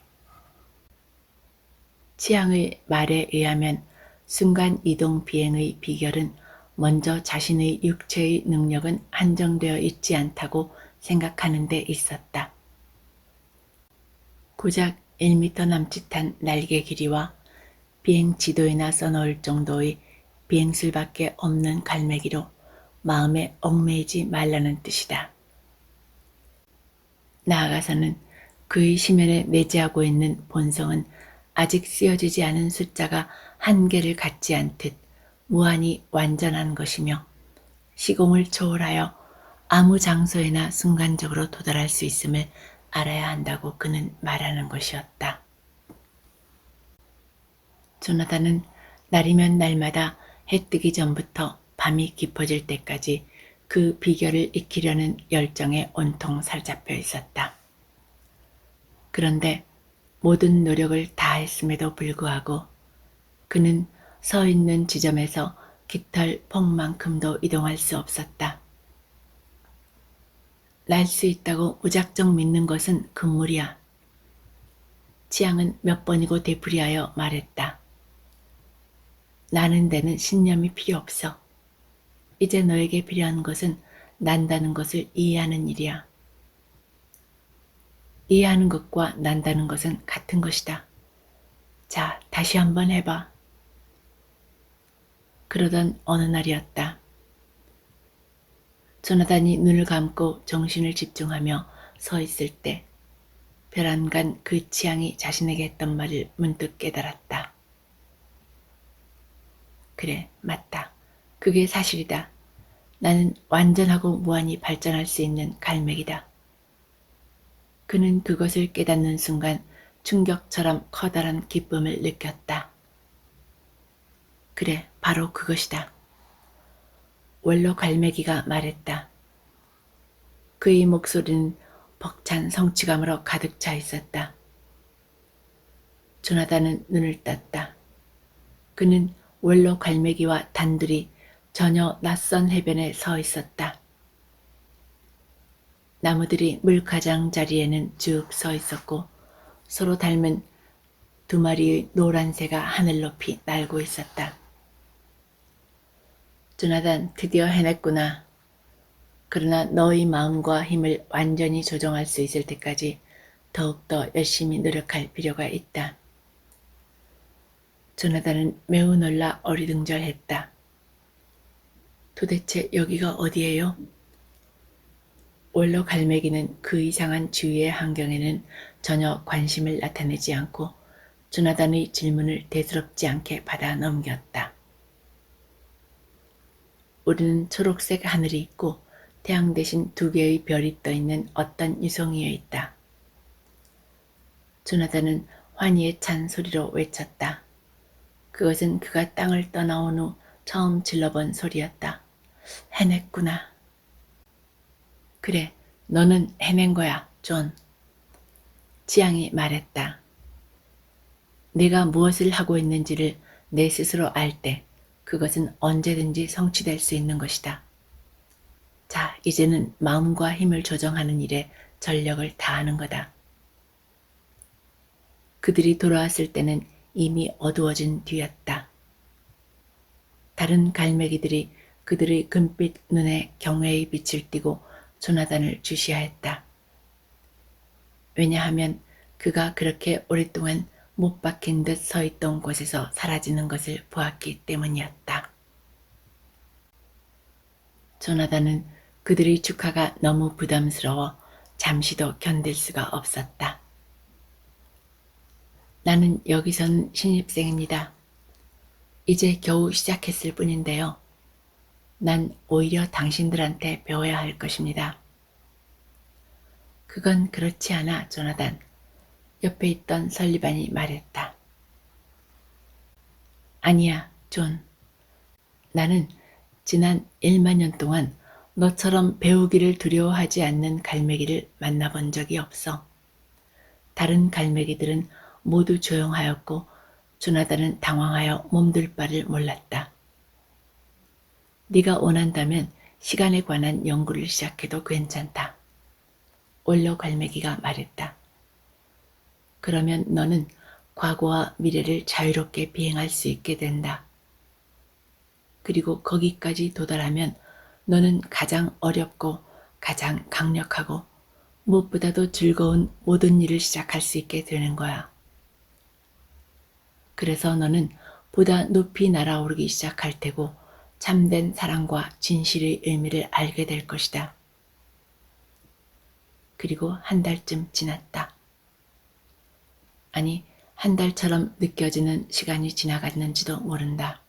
치앙의 말에 의하면 순간 이동 비행의 비결은 먼저 자신의 육체의 능력은 한정되어 있지 않다고 생각하는 데 있었다. 고작 1m 남짓한 날개 길이와 비행 지도에나 써놓을 정도의 비행술밖에 없는 갈매기로 마음에 얽매이지 말라는 뜻이다. 나아가서는 그의 심연에 내재하고 있는 본성은 아직 쓰여지지 않은 숫자가 한계를 갖지 않듯 무한히 완전한 것이며 시공을 초월하여 아무 장소에나 순간적으로 도달할 수 있음을 알아야 한다고 그는 말하는 것이었다. 조나단은 날이면 날마다 해 뜨기 전부터 밤이 깊어질 때까지 그 비결을 익히려는 열정에 온통 사로잡혀 있었다. 그런데 모든 노력을 다했음에도 불구하고 그는 서 있는 지점에서 깃털 폭만큼도 이동할 수 없었다. 날 수 있다고 무작정 믿는 것은 금물이야. 지향은 몇 번이고 되풀이하여 말했다. 나는 데는 신념이 필요 없어. 이제 너에게 필요한 것은 난다는 것을 이해하는 일이야. 이해하는 것과 난다는 것은 같은 것이다. 자, 다시 한번 해봐. 그러던 어느 날이었다. 조나단이 눈을 감고 정신을 집중하며 서 있을 때 벼랑간 그 취향이 자신에게 했던 말을 문득 깨달았다. 그래, 맞다. 그게 사실이다. 나는 완전하고 무한히 발전할 수 있는 갈매기다. 그는 그것을 깨닫는 순간 충격처럼 커다란 기쁨을 느꼈다. 그래, 바로 그것이다. 원로 갈매기가 말했다. 그의 목소리는 벅찬 성취감으로 가득 차 있었다. 조나단은 눈을 떴다. 그는 원로 갈매기와 단둘이 전혀 낯선 해변에 서 있었다. 나무들이 물가장자리에는 쭉 서 있었고 서로 닮은 두 마리의 노란 새가 하늘 높이 날고 있었다. 조나단, 드디어 해냈구나. 그러나 너의 마음과 힘을 완전히 조정할 수 있을 때까지 더욱더 열심히 노력할 필요가 있다. 조나단은 매우 놀라 어리둥절했다. 도대체 여기가 어디예요? 원로 갈매기는 그 이상한 주위의 환경에는 전혀 관심을 나타내지 않고 조나단의 질문을 대수롭지 않게 받아 넘겼다. 우리는 초록색 하늘이 있고 태양 대신 두 개의 별이 떠 있는 어떤 유성이에 있다. 조나단은 환희에 찬 소리로 외쳤다. 그것은 그가 땅을 떠나온 후 처음 질러본 소리였다. 해냈구나. 그래, 너는 해낸 거야, 존. 지향이 말했다. 내가 무엇을 하고 있는지를 내 스스로 알 때 그것은 언제든지 성취될 수 있는 것이다. 자, 이제는 마음과 힘을 조정하는 일에 전력을 다하는 거다. 그들이 돌아왔을 때는 이미 어두워진 뒤였다. 다른 갈매기들이 그들의 금빛 눈에 경외의 빛을 띠고 조나단을 주시하였다. 왜냐하면 그가 그렇게 오랫동안 못 박힌 듯 서 있던 곳에서 사라지는 것을 보았기 때문이었다. 조나단은 그들의 축하가 너무 부담스러워 잠시도 견딜 수가 없었다. 나는 여기선 신입생입니다. 이제 겨우 시작했을 뿐인데요. 난 오히려 당신들한테 배워야 할 것입니다. 그건 그렇지 않아, 조나단. 옆에 있던 설리반이 말했다. 아니야, 존. 나는 지난 1만 년 동안 너처럼 배우기를 두려워하지 않는 갈매기를 만나본 적이 없어. 다른 갈매기들은 모두 조용하였고 조나단은 당황하여 몸둘 바를 몰랐다. 네가 원한다면 시간에 관한 연구를 시작해도 괜찮다. 원로 갈매기가 말했다. 그러면 너는 과거와 미래를 자유롭게 비행할 수 있게 된다. 그리고 거기까지 도달하면 너는 가장 어렵고 가장 강력하고 무엇보다도 즐거운 모든 일을 시작할 수 있게 되는 거야. 그래서 너는 보다 높이 날아오르기 시작할 테고 참된 사랑과 진실의 의미를 알게 될 것이다. 그리고 한 달쯤 지났다. 아니, 한 달처럼 느껴지는 시간이 지나갔는지도 모른다.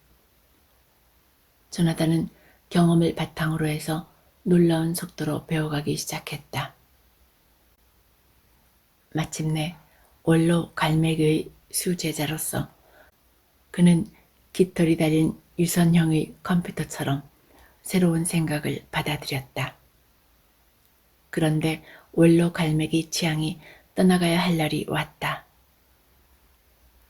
조나단은 경험을 바탕으로 해서 놀라운 속도로 배워가기 시작했다. 마침내 원로 갈매기의 수제자로서 그는 깃털이 달린 유선형의 컴퓨터처럼 새로운 생각을 받아들였다. 그런데 원로 갈매기 치앙이 떠나가야 할 날이 왔다.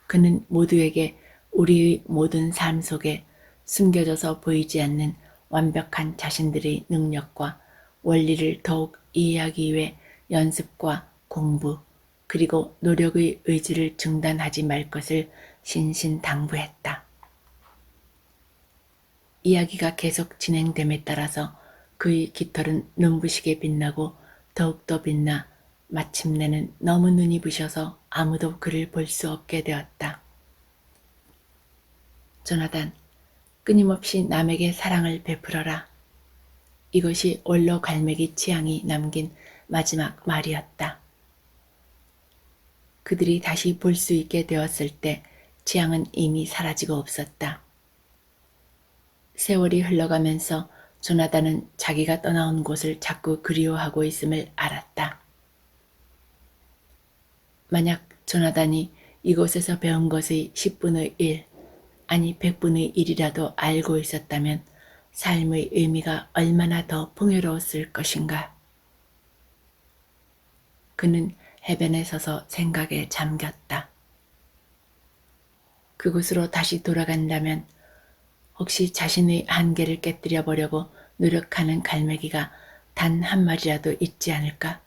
그는 모두에게 우리의 모든 삶 속에 숨겨져서 보이지 않는 완벽한 자신들의 능력과 원리를 더욱 이해하기 위해 연습과 공부 그리고 노력의 의지를 중단하지 말 것을 신신당부했다. 이야기가 계속 진행됨에 따라서 그의 깃털은 눈부시게 빛나고 더욱더 빛나 마침내는 너무 눈이 부셔서 아무도 그를 볼 수 없게 되었다. 조나단, 끊임없이 남에게 사랑을 베풀어라. 이것이 원로 갈매기 치앙이 남긴 마지막 말이었다. 그들이 다시 볼 수 있게 되었을 때 치앙은 이미 사라지고 없었다. 세월이 흘러가면서 조나단은 자기가 떠나온 곳을 자꾸 그리워하고 있음을 알았다. 만약 조나단이 이곳에서 배운 것의 10분의 1, 아니 100분의 1이라도 알고 있었다면 삶의 의미가 얼마나 더 풍요로웠을 것인가. 그는 해변에 서서 생각에 잠겼다. 그곳으로 다시 돌아간다면 혹시 자신의 한계를 깨뜨려 보려고 노력하는 갈매기가 단 한 마리라도 있지 않을까?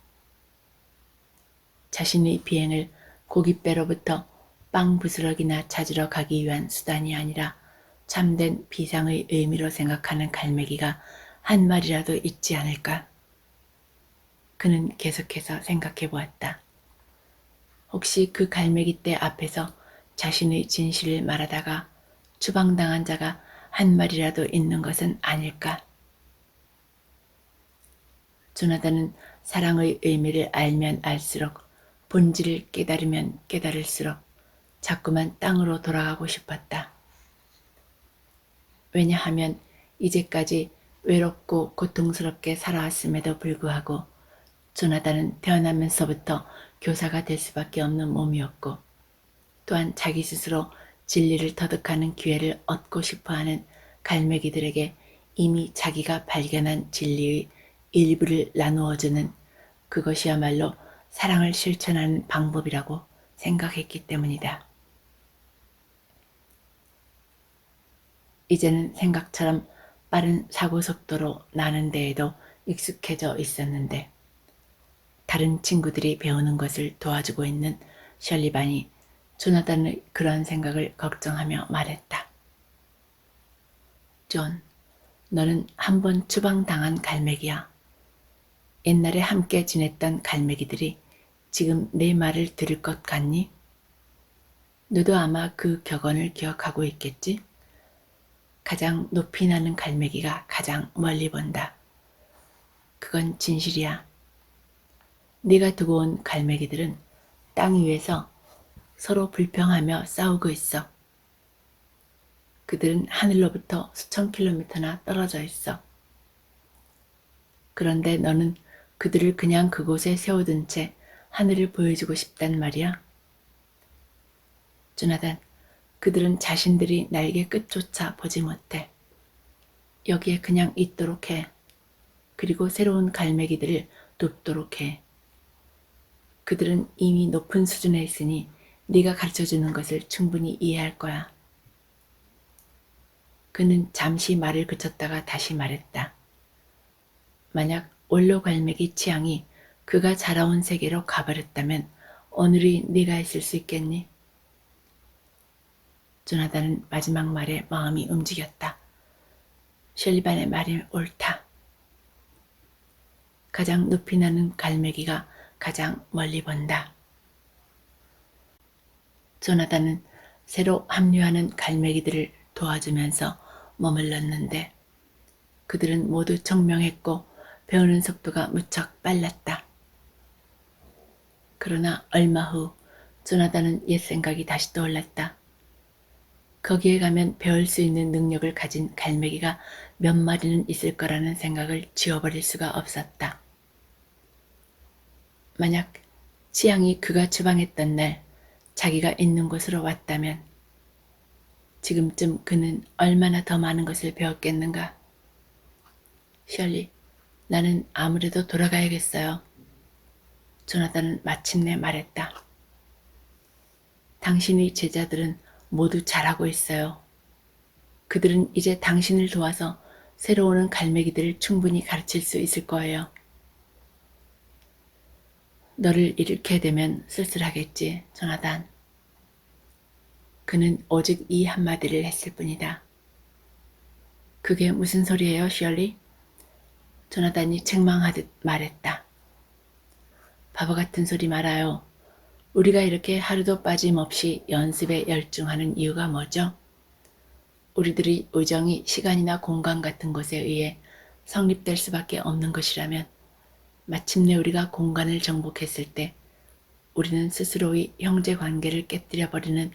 자신의 비행을 고깃배로부터 빵 부스러기나 찾으러 가기 위한 수단이 아니라 참된 비상의 의미로 생각하는 갈매기가 한 마리라도 있지 않을까? 그는 계속해서 생각해 보았다. 혹시 그 갈매기 떼 앞에서 자신의 진실을 말하다가 추방당한 자가 한 마리라도 있는 것은 아닐까? 조나단은 사랑의 의미를 알면 알수록 본질을 깨달으면 깨달을수록 자꾸만 땅으로 돌아가고 싶었다. 왜냐하면 이제까지 외롭고 고통스럽게 살아왔음에도 불구하고 조나단은 태어나면서부터 교사가 될 수밖에 없는 몸이었고 또한 자기 스스로 진리를 터득하는 기회를 얻고 싶어하는 갈매기들에게 이미 자기가 발견한 진리의 일부를 나누어주는 그것이야말로 사랑을 실천하는 방법이라고 생각했기 때문이다. 이제는 생각처럼 빠른 사고 속도로 나는 데에도 익숙해져 있었는데 다른 친구들이 배우는 것을 도와주고 있는 셜리반이 조나단의 그런 생각을 걱정하며 말했다. 존, 너는 한 번 추방당한 갈매기야. 옛날에 함께 지냈던 갈매기들이 지금 내 말을 들을 것 같니? 너도 아마 그 격언을 기억하고 있겠지? 가장 높이 나는 갈매기가 가장 멀리 본다. 그건 진실이야. 네가 두고 온 갈매기들은 땅 위에서 서로 불평하며 싸우고 있어. 그들은 하늘로부터 수천 킬로미터나 떨어져 있어. 그런데 너는 그들을 그냥 그곳에 세워둔 채 하늘을 보여주고 싶단 말이야. 조나단, 그들은 자신들이 날개 끝조차 보지 못해. 여기에 그냥 있도록 해. 그리고 새로운 갈매기들을 돕도록 해. 그들은 이미 높은 수준에 있으니 네가 가르쳐주는 것을 충분히 이해할 거야. 그는 잠시 말을 그쳤다가 다시 말했다. 만약 원로 갈매기 치앙이 그가 자라온 세계로 가버렸다면 오늘이 네가 있을 수 있겠니? 조나단은 마지막 말에 마음이 움직였다. 셜리반의 말이 옳다. 가장 높이 나는 갈매기가 가장 멀리 본다. 조나단은 새로 합류하는 갈매기들을 도와주면서 머물렀는데 그들은 모두 청명했고 배우는 속도가 무척 빨랐다. 그러나 얼마 후 조나단은 옛 생각이 다시 떠올랐다. 거기에 가면 배울 수 있는 능력을 가진 갈매기가 몇 마리는 있을 거라는 생각을 지워버릴 수가 없었다. 만약 치앙이 그가 추방했던 날 자기가 있는 곳으로 왔다면 지금쯤 그는 얼마나 더 많은 것을 배웠겠는가. 셜리, 나는 아무래도 돌아가야겠어요. 조나단은 마침내 말했다. 당신의 제자들은 모두 잘하고 있어요. 그들은 이제 당신을 도와서 새로 오는 갈매기들을 충분히 가르칠 수 있을 거예요. 너를 잃게 되면 쓸쓸하겠지, 조나단. 그는 오직 이 한마디를 했을 뿐이다. 그게 무슨 소리예요, 셜리? 조나단이 책망하듯 말했다. 바보 같은 소리 말아요. 우리가 이렇게 하루도 빠짐없이 연습에 열중하는 이유가 뭐죠? 우리들의 의정이 시간이나 공간 같은 것에 의해 성립될 수밖에 없는 것이라면 마침내 우리가 공간을 정복했을 때 우리는 스스로의 형제 관계를 깨뜨려버리는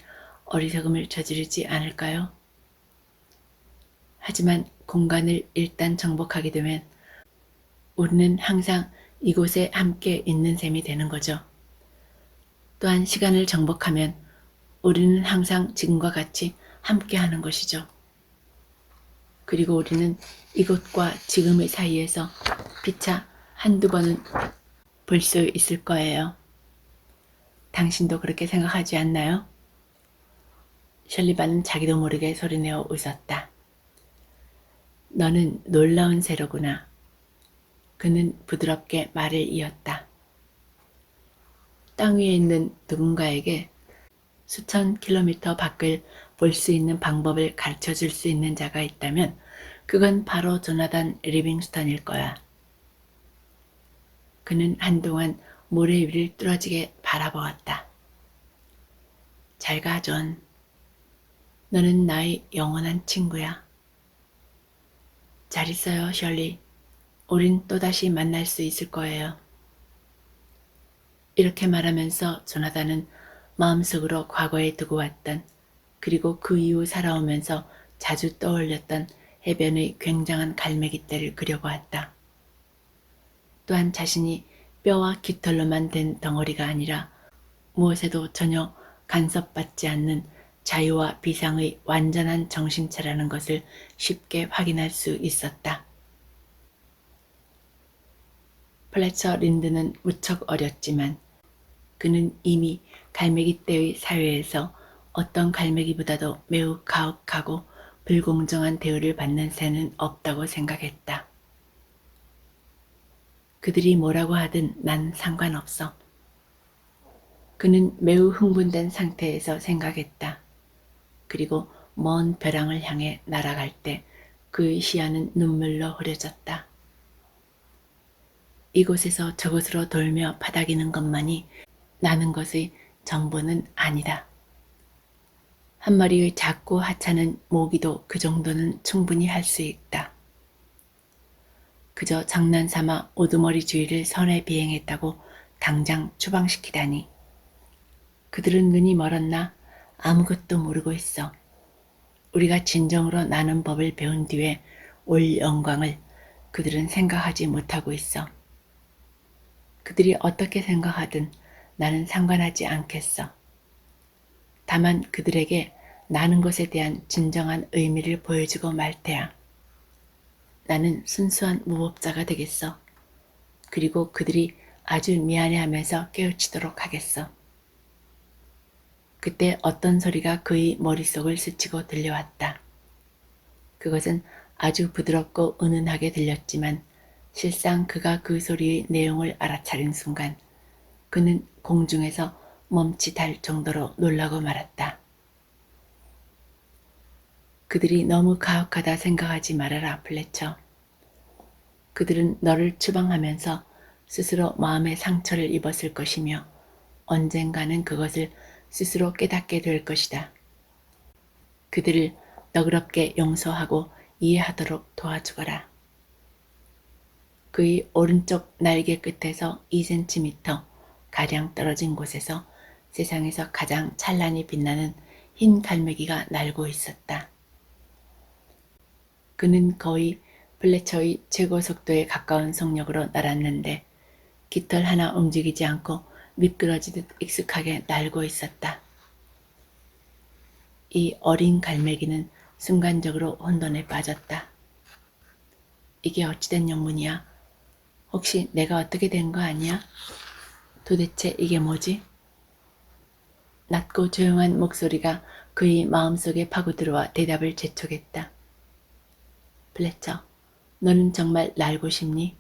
어리석음을 저지르지 않을까요? 하지만 공간을 일단 정복하게 되면 우리는 항상 이곳에 함께 있는 셈이 되는 거죠. 또한 시간을 정복하면 우리는 항상 지금과 같이 함께 하는 것이죠. 그리고 우리는 이곳과 지금의 사이에서 피차 한두 번은 볼 수 있을 거예요. 당신도 그렇게 생각하지 않나요? 셜리반은 자기도 모르게 소리내어 웃었다. 너는 놀라운 새로구나. 그는 부드럽게 말을 이었다. 땅 위에 있는 누군가에게 수천 킬로미터 밖을 볼 수 있는 방법을 가르쳐 줄 수 있는 자가 있다면 그건 바로 조나단 리빙스턴일 거야. 그는 한동안 모래 위를 뚫어지게 바라보았다. 잘 가, 존. 너는 나의 영원한 친구야. 잘 있어요, 셜리. 우린 또다시 만날 수 있을 거예요. 이렇게 말하면서 조나단은 마음속으로 과거에 두고 왔던 그리고 그 이후 살아오면서 자주 떠올렸던 해변의 굉장한 갈매기 떼를 그려보았다. 또한 자신이 뼈와 깃털로만 된 덩어리가 아니라 무엇에도 전혀 간섭받지 않는 자유와 비상의 완전한 정신체라는 것을 쉽게 확인할 수 있었다. 플래처 린드는 무척 어렸지만 그는 이미 갈매기 떼의 사회에서 어떤 갈매기보다도 매우 가혹하고 불공정한 대우를 받는 새는 없다고 생각했다. 그들이 뭐라고 하든 난 상관없어. 그는 매우 흥분된 상태에서 생각했다. 그리고 먼 벼랑을 향해 날아갈 때 그의 시야는 눈물로 흐려졌다. 이곳에서 저곳으로 돌며 바닥이는 것만이 나는 것의 전부는 아니다. 한 마리의 작고 하찮은 모기도 그 정도는 충분히 할 수 있다. 그저 장난삼아 우두머리 주의를 선에 비행했다고 당장 추방시키다니. 그들은 눈이 멀었나 아무것도 모르고 있어. 우리가 진정으로 나는 법을 배운 뒤에 올 영광을 그들은 생각하지 못하고 있어. 그들이 어떻게 생각하든 나는 상관하지 않겠어. 다만 그들에게 나는 것에 대한 진정한 의미를 보여주고 말 테야. 나는 순수한 무법자가 되겠어. 그리고 그들이 아주 미안해하면서 깨우치도록 하겠어. 그때 어떤 소리가 그의 머릿속을 스치고 들려왔다. 그것은 아주 부드럽고 은은하게 들렸지만 실상 그가 그 소리의 내용을 알아차린 순간 그는 공중에서 멈칫할 정도로 놀라고 말았다. 그들이 너무 가혹하다 생각하지 말아라, 플래처. 그들은 너를 추방하면서 스스로 마음의 상처를 입었을 것이며 언젠가는 그것을 스스로 깨닫게 될 것이다. 그들을 너그럽게 용서하고 이해하도록 도와주거라. 그의 오른쪽 날개 끝에서 2cm 가량 떨어진 곳에서 세상에서 가장 찬란히 빛나는 흰 갈매기가 날고 있었다. 그는 거의 플래처의 최고 속도에 가까운 속력으로 날았는데 깃털 하나 움직이지 않고 미끄러지듯 익숙하게 날고 있었다. 이 어린 갈매기는 순간적으로 혼돈에 빠졌다. 이게 어찌된 영문이야? 혹시 내가 어떻게 된 거 아니야? 도대체 이게 뭐지? 낮고 조용한 목소리가 그의 마음속에 파고들어와 대답을 재촉했다. 플래처, 너는 정말 날고 싶니?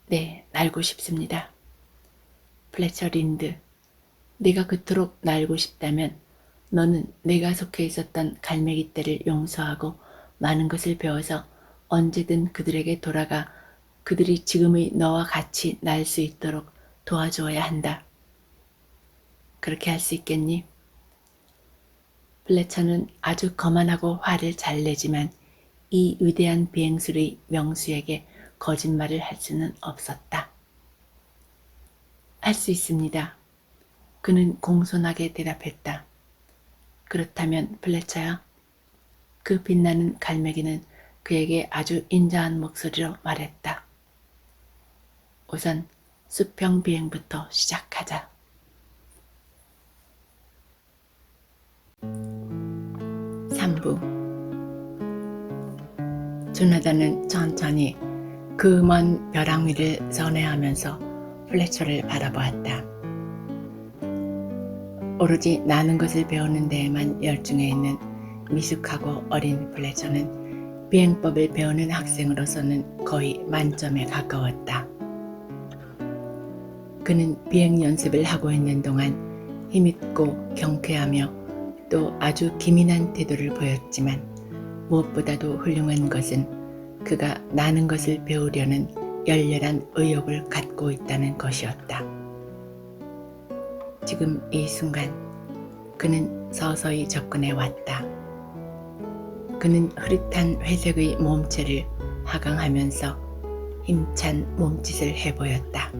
네, 날고 싶습니다. 플래처 린드, 네가 그토록 날고 싶다면 너는 내가 속해 있었던 갈매기 떼를 용서하고 많은 것을 배워서 언제든 그들에게 돌아가 그들이 지금의 너와 같이 날 수 있도록 도와주어야 한다. 그렇게 할 수 있겠니? 플래처는 아주 거만하고 화를 잘 내지만 이 위대한 비행술의 명수에게 거짓말을 할 수는 없었다. 할 수 있습니다. 그는 공손하게 대답했다. 그렇다면 플래처야. 그 빛나는 갈매기는 그에게 아주 인자한 목소리로 말했다. 우선 수평 비행부터 시작하자. 3부. 조나단은 천천히 그 먼 벼랑 위를 선회하면서 플래처를 바라보았다. 오로지 나는 것을 배우는 데에만 열중해 있는 미숙하고 어린 플래처는 비행법을 배우는 학생으로서는 거의 만점에 가까웠다. 그는 비행 연습을 하고 있는 동안 힘있고 경쾌하며 또 아주 기민한 태도를 보였지만 무엇보다도 훌륭한 것은 그가 나는 것을 배우려는 열렬한 의욕을 갖고 있다는 것이었다. 지금 이 순간 그는 서서히 접근해 왔다. 그는 흐릿한 회색의 몸체를 하강하면서 힘찬 몸짓을 해보였다.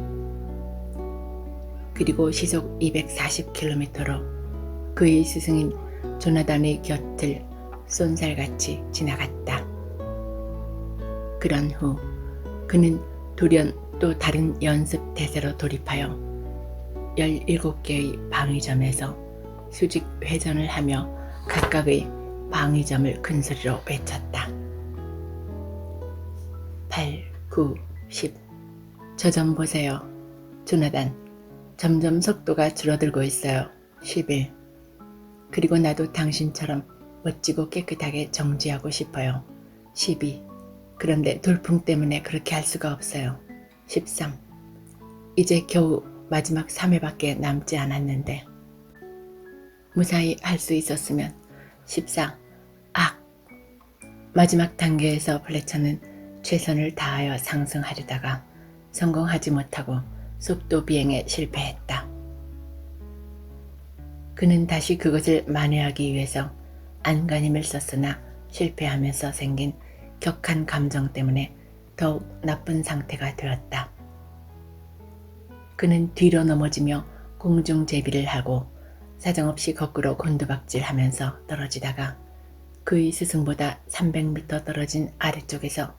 그리고 시속 240km로 그의 스승인 조나단의 곁을 쏜살같이 지나갔다. 그런 후 그는 돌연 또 다른 연습 태세로 돌입하여 17개의 방위점에서 수직 회전을 하며 각각의 방위점을 큰소리로 외쳤다. 8, 9, 10. 저 좀 보세요. 조나단, 점점 속도가 줄어들고 있어요. 11. 그리고 나도 당신처럼 멋지고 깨끗하게 정지하고 싶어요. 12. 그런데 돌풍 때문에 그렇게 할 수가 없어요. 13. 이제 겨우 마지막 3회밖에 남지 않았는데 무사히 할 수 있었으면. 14. 마지막 단계에서 플래처는 최선을 다하여 상승하려다가 성공하지 못하고 속도 비행에 실패했다. 그는 다시 그것을 만회하기 위해서 안간힘을 썼으나 실패하면서 생긴 격한 감정 때문에 더욱 나쁜 상태가 되었다. 그는 뒤로 넘어지며 공중제비를 하고 사정없이 거꾸로 곤두박질하면서 떨어지다가 그의 스승보다 300m 떨어진 아래쪽에서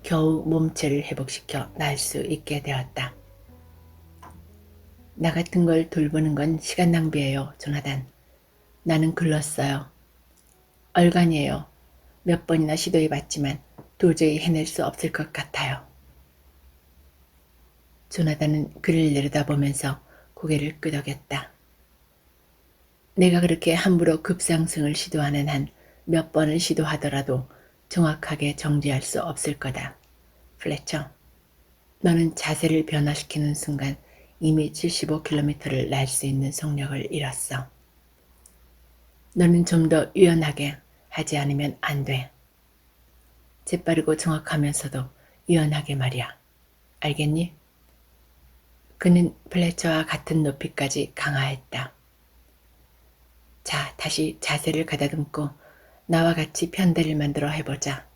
겨우 몸체를 회복시켜 날 수 있게 되었다. 나 같은 걸 돌보는 건 시간 낭비예요, 조나단. 나는 글렀어요. 얼간이에요. 몇 번이나 시도해봤지만 도저히 해낼 수 없을 것 같아요. 조나단은 그를 내려다보면서 고개를 끄덕였다. 내가 그렇게 함부로 급상승을 시도하는 한 몇 번을 시도하더라도 정확하게 정지할 수 없을 거다. 플래처, 너는 자세를 변화시키는 순간 이미 75km를 날 수 있는 속력을 잃었어. 너는 좀 더 유연하게 하지 않으면 안 돼. 재빠르고 정확하면서도 유연하게 말이야. 알겠니? 그는 플래처와 같은 높이까지 강화했다. 자, 다시 자세를 가다듬고 나와 같이 편대를 만들어 해보자.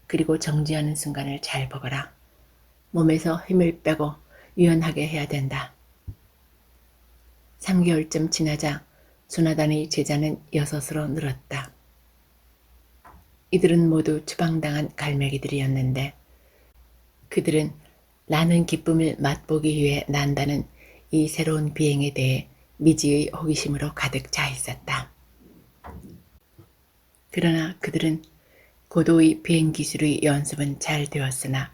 그리고 정지하는 순간을 잘 보거라. 몸에서 힘을 빼고 유연하게 해야 된다. 3개월쯤 지나자 조나단의 제자는 6으로 늘었다. 이들은 모두 추방당한 갈매기들이었는데 그들은 나는 기쁨을 맛보기 위해 난다는 이 새로운 비행에 대해 미지의 호기심으로 가득 차 있었다. 그러나 그들은 고도의 비행 기술의 연습은 잘 되었으나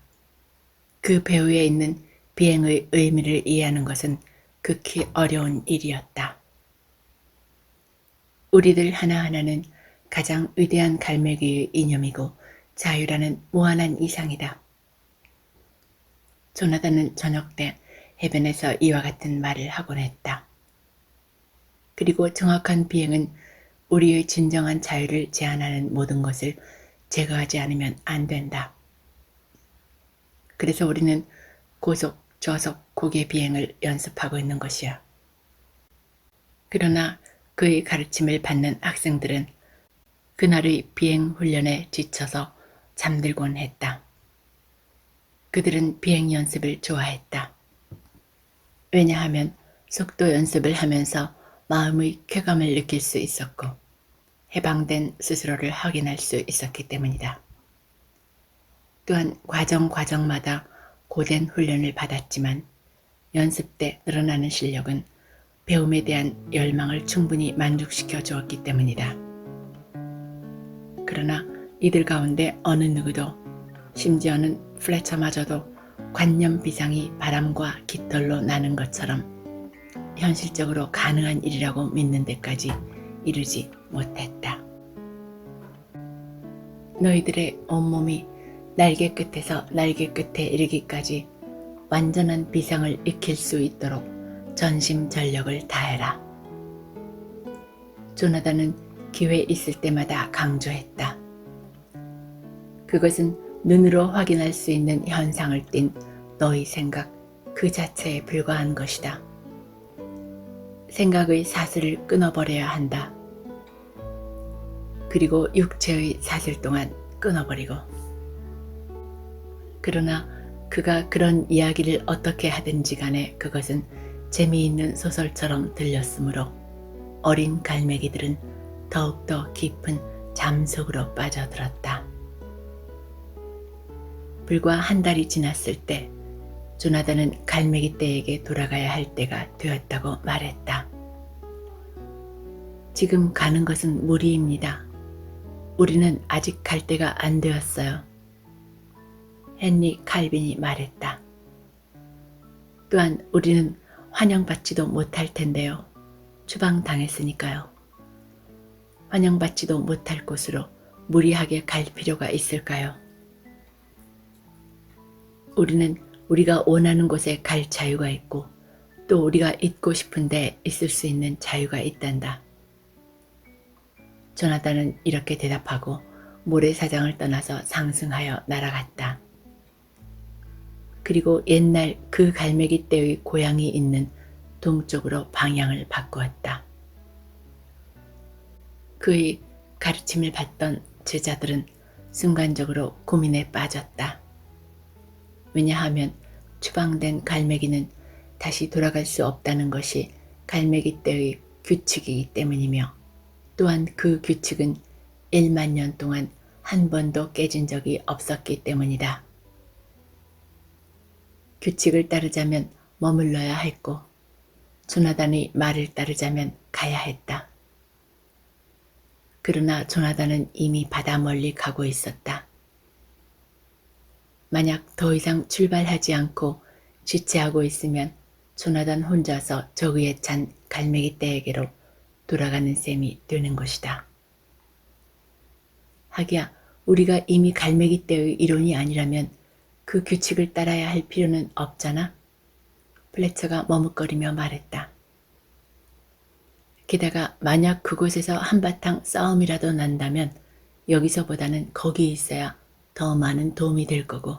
그 배후에 있는 비행의 의미를 이해하는 것은 극히 어려운 일이었다. 우리들 하나하나는 가장 위대한 갈매기의 이념이고 자유라는 무한한 이상이다. 조나단은 저녁 때 해변에서 이와 같은 말을 하곤 했다. 그리고 정확한 비행은 우리의 진정한 자유를 제한하는 모든 것을 제거하지 않으면 안 된다. 그래서 우리는 고속, 저속, 고개 비행을 연습하고 있는 것이야. 그러나 그의 가르침을 받는 학생들은 그날의 비행 훈련에 지쳐서 잠들곤 했다. 그들은 비행 연습을 좋아했다. 왜냐하면 속도 연습을 하면서 마음의 쾌감을 느낄 수 있었고 해방된 스스로를 확인할 수 있었기 때문이다. 또한 과정마다 고된 훈련을 받았지만 연습 때 늘어나는 실력은 배움에 대한 열망을 충분히 만족시켜 주었기 때문이다. 그러나 이들 가운데 어느 누구도, 심지어는 플래처마저도 관념 비상이 바람과 깃털로 나는 것처럼 현실적으로 가능한 일이라고 믿는 데까지 이르지 못했다. 너희들의 온몸이 날개 끝에서 날개 끝에 이르기까지 완전한 비상을 익힐 수 있도록 전심전력을 다해라. 조나단은 기회 있을 때마다 강조했다. 그것은 눈으로 확인할 수 있는 현상을 띤 너희 생각 그 자체에 불과한 것이다. 생각의 사슬을 끊어버려야 한다. 그리고 육체의 사슬 동안 끊어버리고. 그러나 그가 그런 이야기를 어떻게 하든지 간에 그것은 재미있는 소설처럼 들렸으므로 어린 갈매기들은 더욱더 깊은 잠 속으로 빠져들었다. 불과 한 달이 지났을 때 조나단은 갈매기 떼에게 돌아가야 할 때가 되었다고 말했다. 지금 가는 것은 무리입니다. 우리는 아직 갈 때가 안 되었어요. 헨리 칼빈이 말했다. 또한 우리는 환영받지도 못할 텐데요. 추방당했으니까요. 환영받지도 못할 곳으로 무리하게 갈 필요가 있을까요? 우리는 우리가 원하는 곳에 갈 자유가 있고 또 우리가 있고 싶은데 있을 수 있는 자유가 있단다. 조나단은 이렇게 대답하고 모래사장을 떠나서 상승하여 날아갔다. 그리고 옛날 그 갈매기 떼의 고향이 있는 동쪽으로 방향을 바꾸었다. 그의 가르침을 받던 제자들은 순간적으로 고민에 빠졌다. 왜냐하면 추방된 갈매기는 다시 돌아갈 수 없다는 것이 갈매기 떼의 규칙이기 때문이며 또한 그 규칙은 1만 년 동안 한 번도 깨진 적이 없었기 때문이다. 규칙을 따르자면 머물러야 했고 조나단의 말을 따르자면 가야 했다. 그러나 조나단은 이미 바다 멀리 가고 있었다. 만약 더 이상 출발하지 않고 지체하고 있으면 조나단 혼자서 저 위에 찬 갈매기 떼에게로 돌아가는 셈이 되는 것이다. 하기야 우리가 이미 갈매기 떼의 일원이 아니라면 그 규칙을 따라야 할 필요는 없잖아. 플래처가 머뭇거리며 말했다. 게다가 만약 그곳에서 한바탕 싸움이라도 난다면 여기서보다는 거기 있어야 더 많은 도움이 될 거고.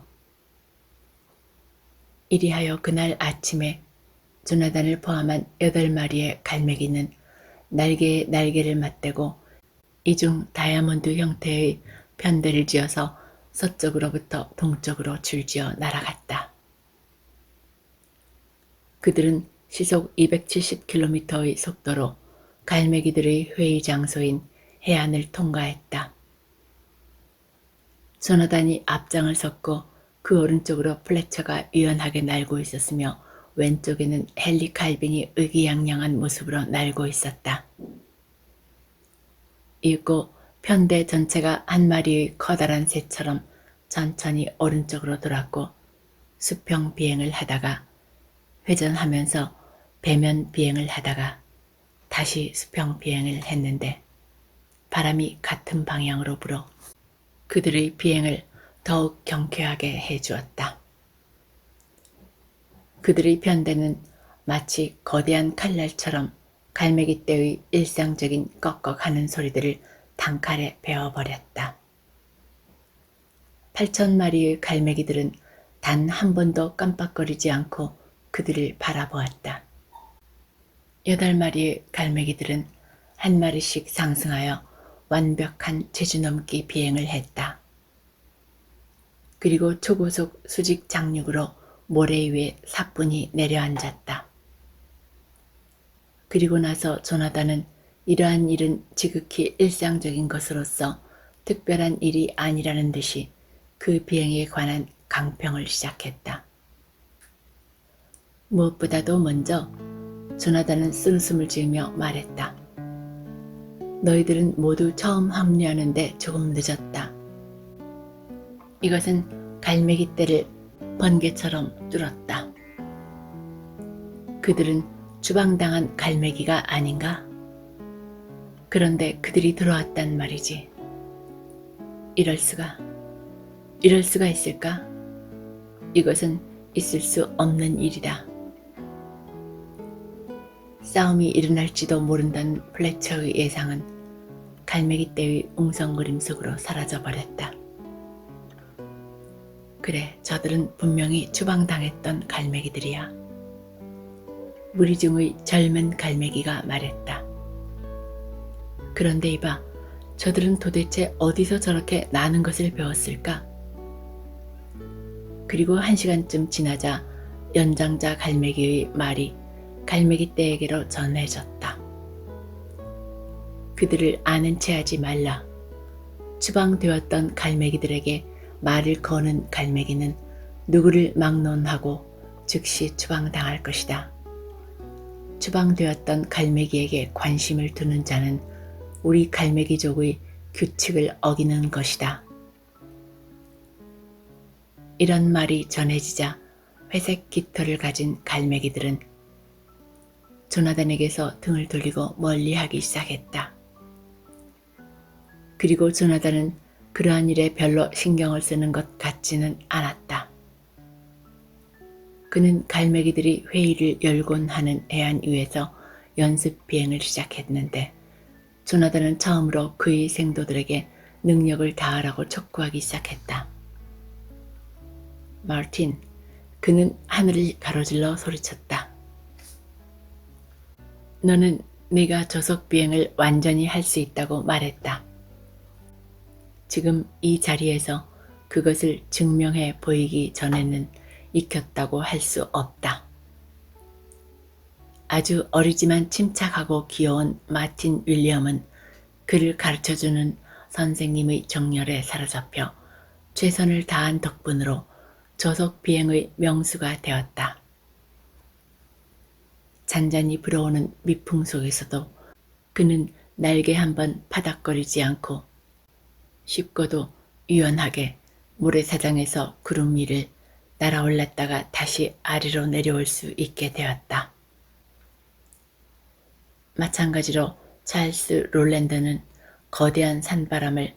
이리하여 그날 아침에 조나단을 포함한 8마리의 갈매기는 날개에 날개를 맞대고 이중 다이아몬드 형태의 편대를 지어서 서쪽으로부터 동쪽으로 줄지어 날아갔다. 그들은 시속 270km의 속도로 갈매기들의 회의 장소인 해안을 통과했다. 조나단이 앞장을 섰고 그 오른쪽으로 플래처가 유연하게 날고 있었으며 왼쪽에는 헨리 칼빈이 의기양양한 모습으로 날고 있었다. 이윽고 편대 전체가 한 마리의 커다란 새처럼 천천히 오른쪽으로 돌았고 수평 비행을 하다가 회전하면서 배면 비행을 하다가 다시 수평 비행을 했는데 바람이 같은 방향으로 불어 그들의 비행을 더욱 경쾌하게 해주었다. 그들의 편대는 마치 거대한 칼날처럼 갈매기떼의 일상적인 꺽꺽하는 소리들을 단칼에 베어버렸다. 8,000마리의 갈매기들은 단 한 번도 깜빡거리지 않고 그들을 바라보았다. 8마리의 갈매기들은 한 마리씩 상승하여 완벽한 제주넘기 비행을 했다. 그리고 초고속 수직 착륙으로 모래 위에 사뿐히 내려앉았다. 그리고 나서 조나단은 이러한 일은 지극히 일상적인 것으로서 특별한 일이 아니라는 듯이 그 비행에 관한 강평을 시작했다. 무엇보다도 먼저 조나단은 쓴웃음을 지으며 말했다. 너희들은 모두 처음 합류하는데 조금 늦었다. 이것은 갈매기 떼를 번개처럼 뚫었다. 그들은 추방당한 갈매기가 아닌가? 그런데 그들이 들어왔단 말이지. 이럴 수가 있을까? 이것은 있을 수 없는 일이다. 싸움이 일어날지도 모른다는 플래처의 예상은 갈매기 떼의 웅성거림 속으로 사라져버렸다. 그래, 저들은 분명히 추방당했던 갈매기들이야. 무리 중의 젊은 갈매기가 말했다. 그런데 이봐, 저들은 도대체 어디서 저렇게 나는 것을 배웠을까? 그리고 1시간쯤 지나자 연장자 갈매기의 말이 갈매기 떼에게로 전해졌다. 그들을 아는 체 하지 말라. 추방되었던 갈매기들에게 말을 거는 갈매기는 누구를 막론하고 즉시 추방당할 것이다. 추방되었던 갈매기에게 관심을 두는 자는 우리 갈매기족의 규칙을 어기는 것이다. 이런 말이 전해지자 회색 깃털을 가진 갈매기들은 조나단에게서 등을 돌리고 멀리하기 시작했다. 그리고 조나단은 그러한 일에 별로 신경을 쓰는 것 같지는 않았다. 그는 갈매기들이 회의를 열곤 하는 해안 위에서 연습 비행을 시작했는데 조나단은 처음으로 그의 생도들에게 능력을 다하라고 촉구하기 시작했다. 마틴, 그는 하늘을 가로질러 소리쳤다. 너는 네가 저속 비행을 완전히 할 수 있다고 말했다. 지금 이 자리에서 그것을 증명해 보이기 전에는 익혔다고 할 수 없다. 아주 어리지만 침착하고 귀여운 마틴 윌리엄은 그를 가르쳐주는 선생님의 정열에 사로잡혀 최선을 다한 덕분으로 저속 비행의 명수가 되었다. 잔잔히 불어오는 미풍 속에서도 그는 날개 한번 파닥거리지 않고 쉽고도 유연하게 모래사장에서 구름 위를 날아올랐다가 다시 아래로 내려올 수 있게 되었다. 마찬가지로 찰스 롤랜드는 거대한 산바람을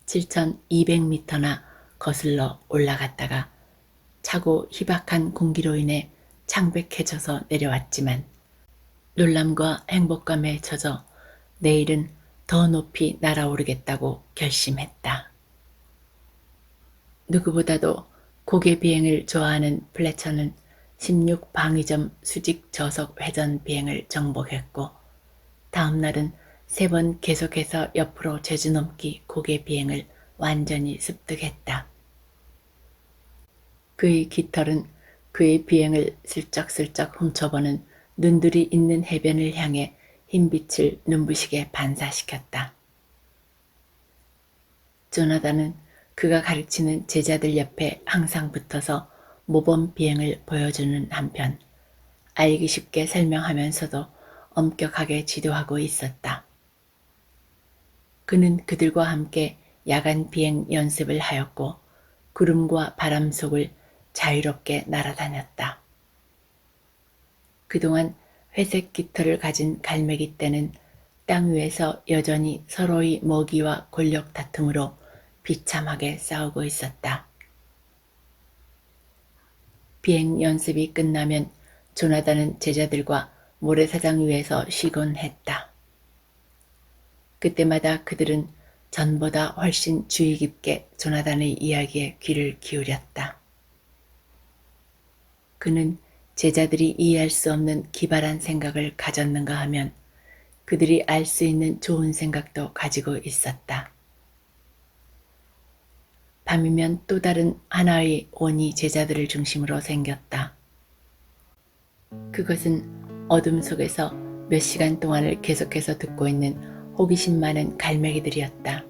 7,200m나 거슬러 올라갔다가 차고 희박한 공기로 인해 창백해져서 내려왔지만 놀람과 행복감에 젖어 내일은 더 높이 날아오르겠다고 결심했다. 누구보다도 고개 비행을 좋아하는 플래처는 16 방위점 수직 저속 회전 비행을 정복했고 다음 날은 3번 계속해서 옆으로 제주넘기 고개 비행을 완전히 습득했다. 그의 깃털은 그의 비행을 슬쩍슬쩍 훔쳐보는 눈들이 있는 해변을 향해 흰빛을 눈부시게 반사시켰다. 조나단은 그가 가르치는 제자들 옆에 항상 붙어서 모범 비행을 보여주는 한편 알기 쉽게 설명하면서도 엄격하게 지도하고 있었다. 그는 그들과 함께 야간 비행 연습을 하였고 구름과 바람 속을 자유롭게 날아다녔다. 그동안 회색 깃털을 가진 갈매기 떼는 땅 위에서 여전히 서로의 먹이와 권력 다툼으로 비참하게 싸우고 있었다. 비행 연습이 끝나면 조나단은 제자들과 모래사장 위에서 쉬곤 했다. 그때마다 그들은 전보다 훨씬 주의 깊게 조나단의 이야기에 귀를 기울였다. 그는 제자들이 이해할 수 없는 기발한 생각을 가졌는가 하면 그들이 알 수 있는 좋은 생각도 가지고 있었다. 밤이면 또 다른 하나의 원이 제자들을 중심으로 생겼다. 그것은 어둠 속에서 몇 시간 동안을 계속해서 듣고 있는 호기심 많은 갈매기들이었다.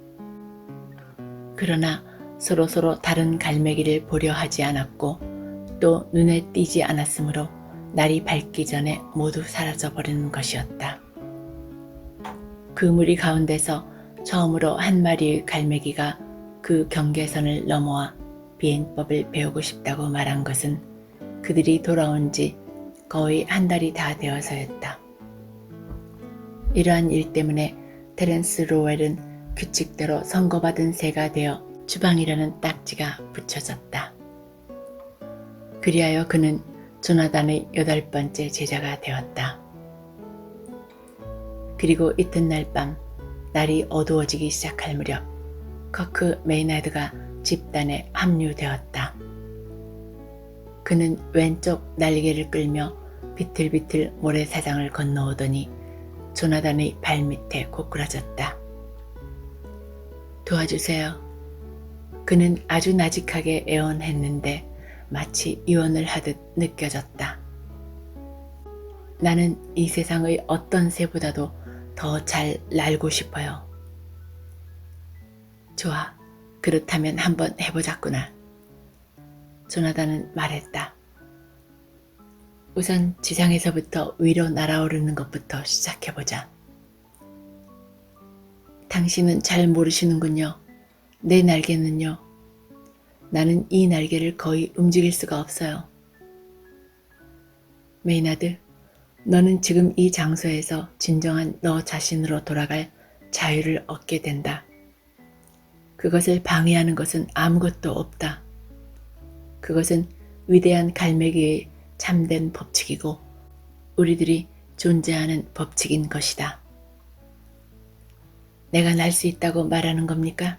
그러나 서로 다른 갈매기를 보려 하지 않았고 또 눈에 띄지 않았으므로 날이 밝기 전에 모두 사라져버리는 것이었다. 그 무리 가운데서 처음으로 한 마리의 갈매기가 그 경계선을 넘어와 비행법을 배우고 싶다고 말한 것은 그들이 돌아온 지 거의 한 달이 다 되어서였다. 이러한 일 때문에 테렌스 로웰은 규칙대로 선고받은 새가 되어 주방이라는 딱지가 붙여졌다. 그리하여 그는 조나단의 8번째 제자가 되었다. 그리고 이튿날 밤 날이 어두워지기 시작할 무렵 커크 메이나드가 집단에 합류되었다. 그는 왼쪽 날개를 끌며 비틀비틀 모래사장을 건너오더니 조나단의 발밑에 고꾸라졌다. 도와주세요. 그는 아주 나직하게 애원했는데 마치 유언을 하듯 느껴졌다. 나는 이 세상의 어떤 새보다도 더 잘 날고 싶어요. 좋아, 그렇다면 한번 해보자꾸나. 조나단은 말했다. 우선 지상에서부터 위로 날아오르는 것부터 시작해보자. 당신은 잘 모르시는군요. 내 날개는요. 나는 이 날개를 거의 움직일 수가 없어요. 메이나드, 너는 지금 이 장소에서 진정한 너 자신으로 돌아갈 자유를 얻게 된다. 그것을 방해하는 것은 아무것도 없다. 그것은 위대한 갈매기의 참된 법칙이고 우리들이 존재하는 법칙인 것이다. 내가 날 수 있다고 말하는 겁니까?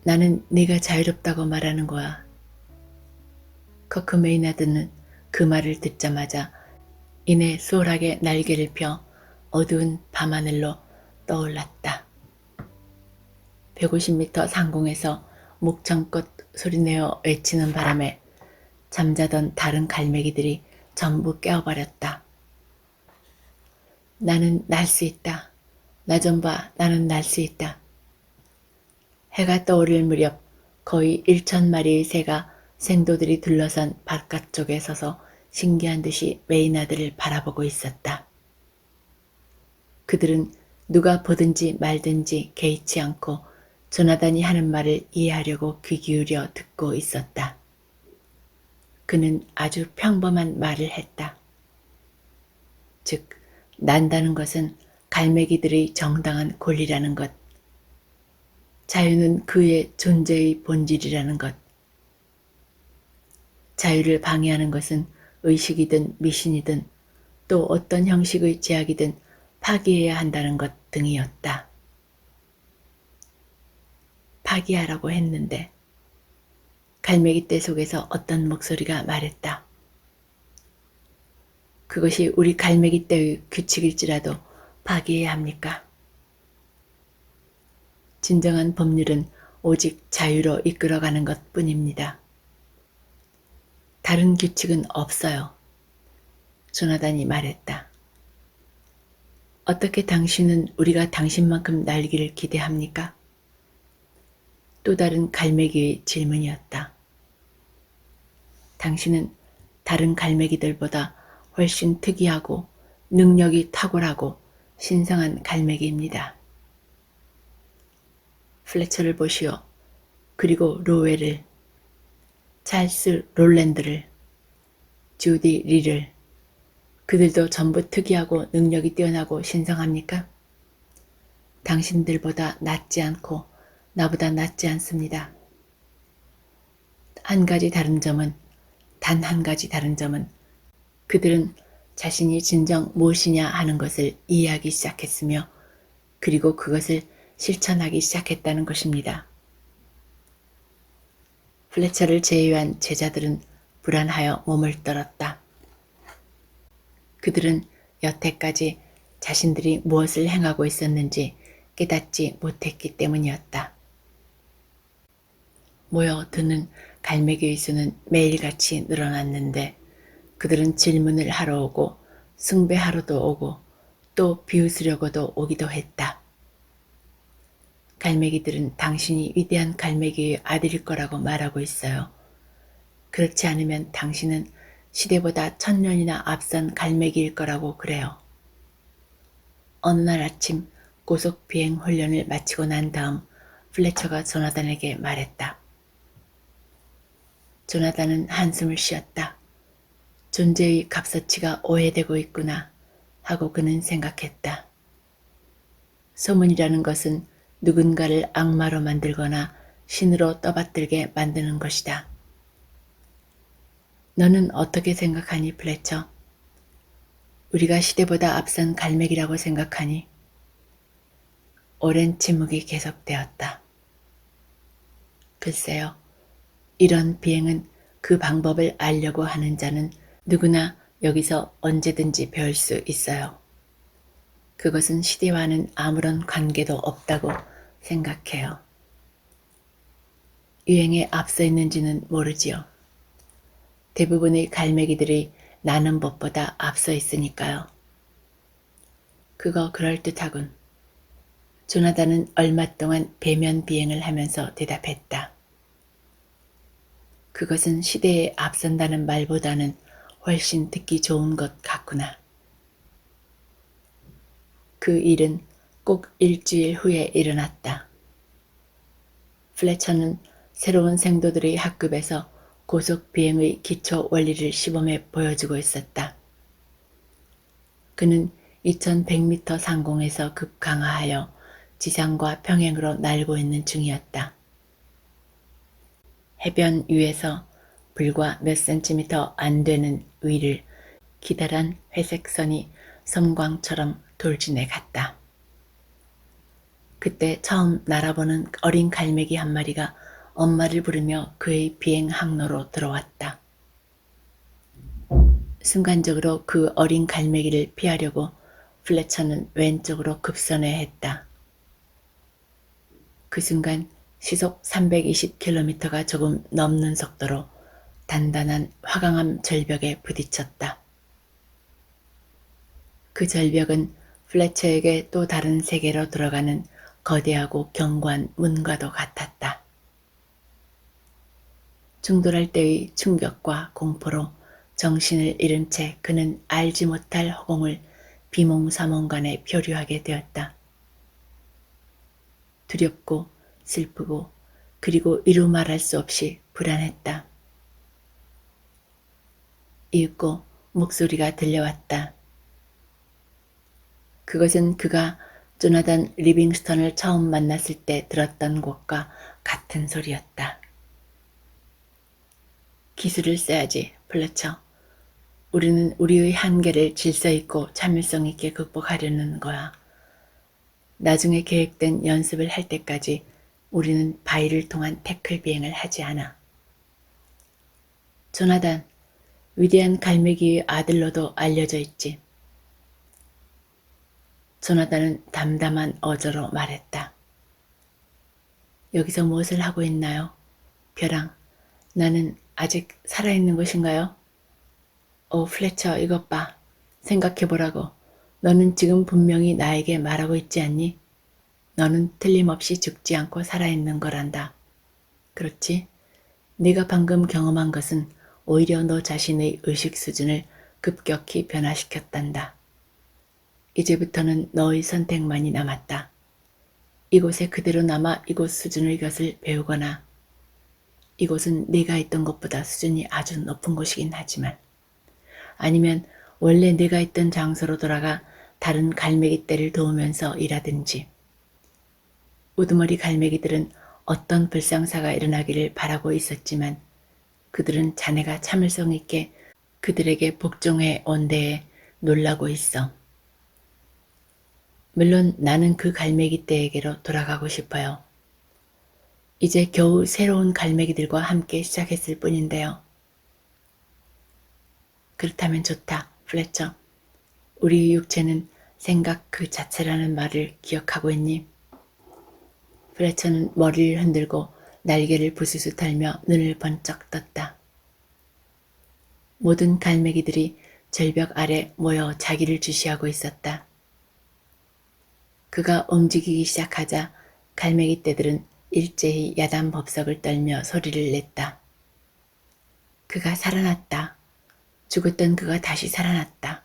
나는 네가 자유롭다고 말하는 거야. 커크 메이나드는 그 말을 듣자마자 이내 수월하게 날개를 펴 어두운 밤하늘로 떠올랐다. 150m 상공에서 목청껏 소리내어 외치는 바람에 잠자던 다른 갈매기들이 전부 깨어버렸다. 나는 날 수 있다. 나 좀 봐. 나는 날 수 있다. 해가 떠오를 무렵 거의 1,000마리의 새가 생도들이 둘러선 바깥쪽에 서서 신기한 듯이 메이나드를 바라보고 있었다. 그들은 누가 보든지 말든지 개의치 않고 조나단이 하는 말을 이해하려고 귀 기울여 듣고 있었다. 그는 아주 평범한 말을 했다. 즉, 난다는 것은 갈매기들의 정당한 권리라는 것. 자유는 그의 존재의 본질이라는 것. 자유를 방해하는 것은 의식이든 미신이든 또 어떤 형식의 제약이든 파기해야 한다는 것 등이었다. 파기하라고 했는데 갈매기 떼 속에서 어떤 목소리가 말했다. 그것이 우리 갈매기 떼의 규칙일지라도 파기해야 합니까? 진정한 법률은 오직 자유로 이끌어가는 것 뿐입니다. 다른 규칙은 없어요. 조나단이 말했다. 어떻게 당신은 우리가 당신만큼 날기를 기대합니까? 또 다른 갈매기의 질문이었다. 당신은 다른 갈매기들보다 훨씬 특이하고 능력이 탁월하고 신성한 갈매기입니다. 플래처를 보시오. 그리고 로웨를, 찰스 롤랜드를, 주디 리를. 그들도 전부 특이하고 능력이 뛰어나고 신성합니까? 당신들보다 낫지 않고 나보다 낫지 않습니다. 한 가지 다른 점은, 단 한 가지 다른 점은 그들은 자신이 진정 무엇이냐 하는 것을 이해하기 시작했으며 그리고 그것을 실천하기 시작했다는 것입니다. 플래처를 제외한 제자들은 불안하여 몸을 떨었다. 그들은 여태까지 자신들이 무엇을 행하고 있었는지 깨닫지 못했기 때문이었다. 모여드는 갈매기의 수는 매일같이 늘어났는데 그들은 질문을 하러 오고 숭배하러도 오고 또 비웃으려고도 오기도 했다. 갈매기들은 당신이 위대한 갈매기의 아들일 거라고 말하고 있어요. 그렇지 않으면 당신은 시대보다 1000년이나 앞선 갈매기일 거라고 그래요. 어느 날 아침 고속 비행 훈련을 마치고 난 다음 플래처가 조나단에게 말했다. 조나단은 한숨을 쉬었다. 존재의 값어치가 오해되고 있구나 하고 그는 생각했다. 소문이라는 것은 누군가를 악마로 만들거나 신으로 떠받들게 만드는 것이다. 너는 어떻게 생각하니, 플래처? 우리가 시대보다 앞선 갈매기라고 생각하니? 오랜 침묵이 계속되었다. 글쎄요. 이런 비행은 그 방법을 알려고 하는 자는 누구나 여기서 언제든지 배울 수 있어요. 그것은 시대와는 아무런 관계도 없다고 생각해요. 유행에 앞서 있는지는 모르지요. 대부분의 갈매기들이 나는 법보다 앞서 있으니까요. 그거 그럴듯하군. 조나단은 얼마 동안 배면 비행을 하면서 대답했다. 그것은 시대에 앞선다는 말보다는 훨씬 듣기 좋은 것 같구나. 그 일은 꼭 일주일 후에 일어났다. 플래처는 새로운 생도들의 학급에서 고속 비행의 기초 원리를 시범해 보여주고 있었다. 그는 2100m 상공에서 급강하하여 지상과 평행으로 날고 있는 중이었다. 해변 위에서 불과 몇 센티미터 안 되는 위를 기다란 회색 선이 섬광처럼 돌진해 갔다. 그때 처음 날아보는 어린 갈매기 한 마리가 엄마를 부르며 그의 비행 항로로 들어왔다. 순간적으로 그 어린 갈매기를 피하려고 플래처는 왼쪽으로 급선회 했다. 그 순간 시속 320km가 조금 넘는 속도로 단단한 화강암 절벽에 부딪혔다. 그 절벽은 플래처에게 또 다른 세계로 들어가는 거대하고 견고한 문과도 같았다. 충돌할 때의 충격과 공포로 정신을 잃은 채 그는 알지 못할 허공을 비몽사몽간에 표류하게 되었다. 두렵고 슬프고 그리고 이루 말할 수 없이 불안했다. 이윽고 목소리가 들려왔다. 그것은 그가 조나단 리빙스턴을 처음 만났을 때 들었던 것과 같은 소리였다. 기술을 써야지, 플래처. 우리는 우리의 한계를 질서 있고 참을성 있게 극복하려는 거야. 나중에 계획된 연습을 할 때까지 우리는 바위를 통한 태클 비행을 하지 않아. 조나단, 위대한 갈매기의 아들로도 알려져 있지. 조나단은 담담한 어조로 말했다. 여기서 무엇을 하고 있나요? 벼랑, 나는 아직 살아있는 것인가요? 플래처, 이것 봐. 생각해보라고. 너는 지금 분명히 나에게 말하고 있지 않니? 너는 틀림없이 죽지 않고 살아있는 거란다. 그렇지? 네가 방금 경험한 것은 오히려 너 자신의 의식 수준을 급격히 변화시켰단다. 이제부터는 너의 선택만이 남았다. 이곳에 그대로 남아 이곳 수준의 것을 배우거나 이곳은 내가 있던 것보다 수준이 아주 높은 곳이긴 하지만 아니면 원래 내가 있던 장소로 돌아가 다른 갈매기 떼를 도우면서 일하든지 우두머리 갈매기들은 어떤 불상사가 일어나기를 바라고 있었지만 그들은 자네가 참을성 있게 그들에게 복종해 온 데에 놀라고 있어. 물론 나는 그 갈매기 떼에게로 돌아가고 싶어요. 이제 겨우 새로운 갈매기들과 함께 시작했을 뿐인데요. 그렇다면 좋다, 플래처. 우리 육체는 생각 그 자체라는 말을 기억하고 있니? 플래처는 머리를 흔들고 날개를 부스스 털며 눈을 번쩍 떴다. 모든 갈매기들이 절벽 아래 모여 자기를 주시하고 있었다. 그가 움직이기 시작하자 갈매기 떼들은 일제히 야단 법석을 떨며 소리를 냈다. 그가 살아났다. 죽었던 그가 다시 살아났다.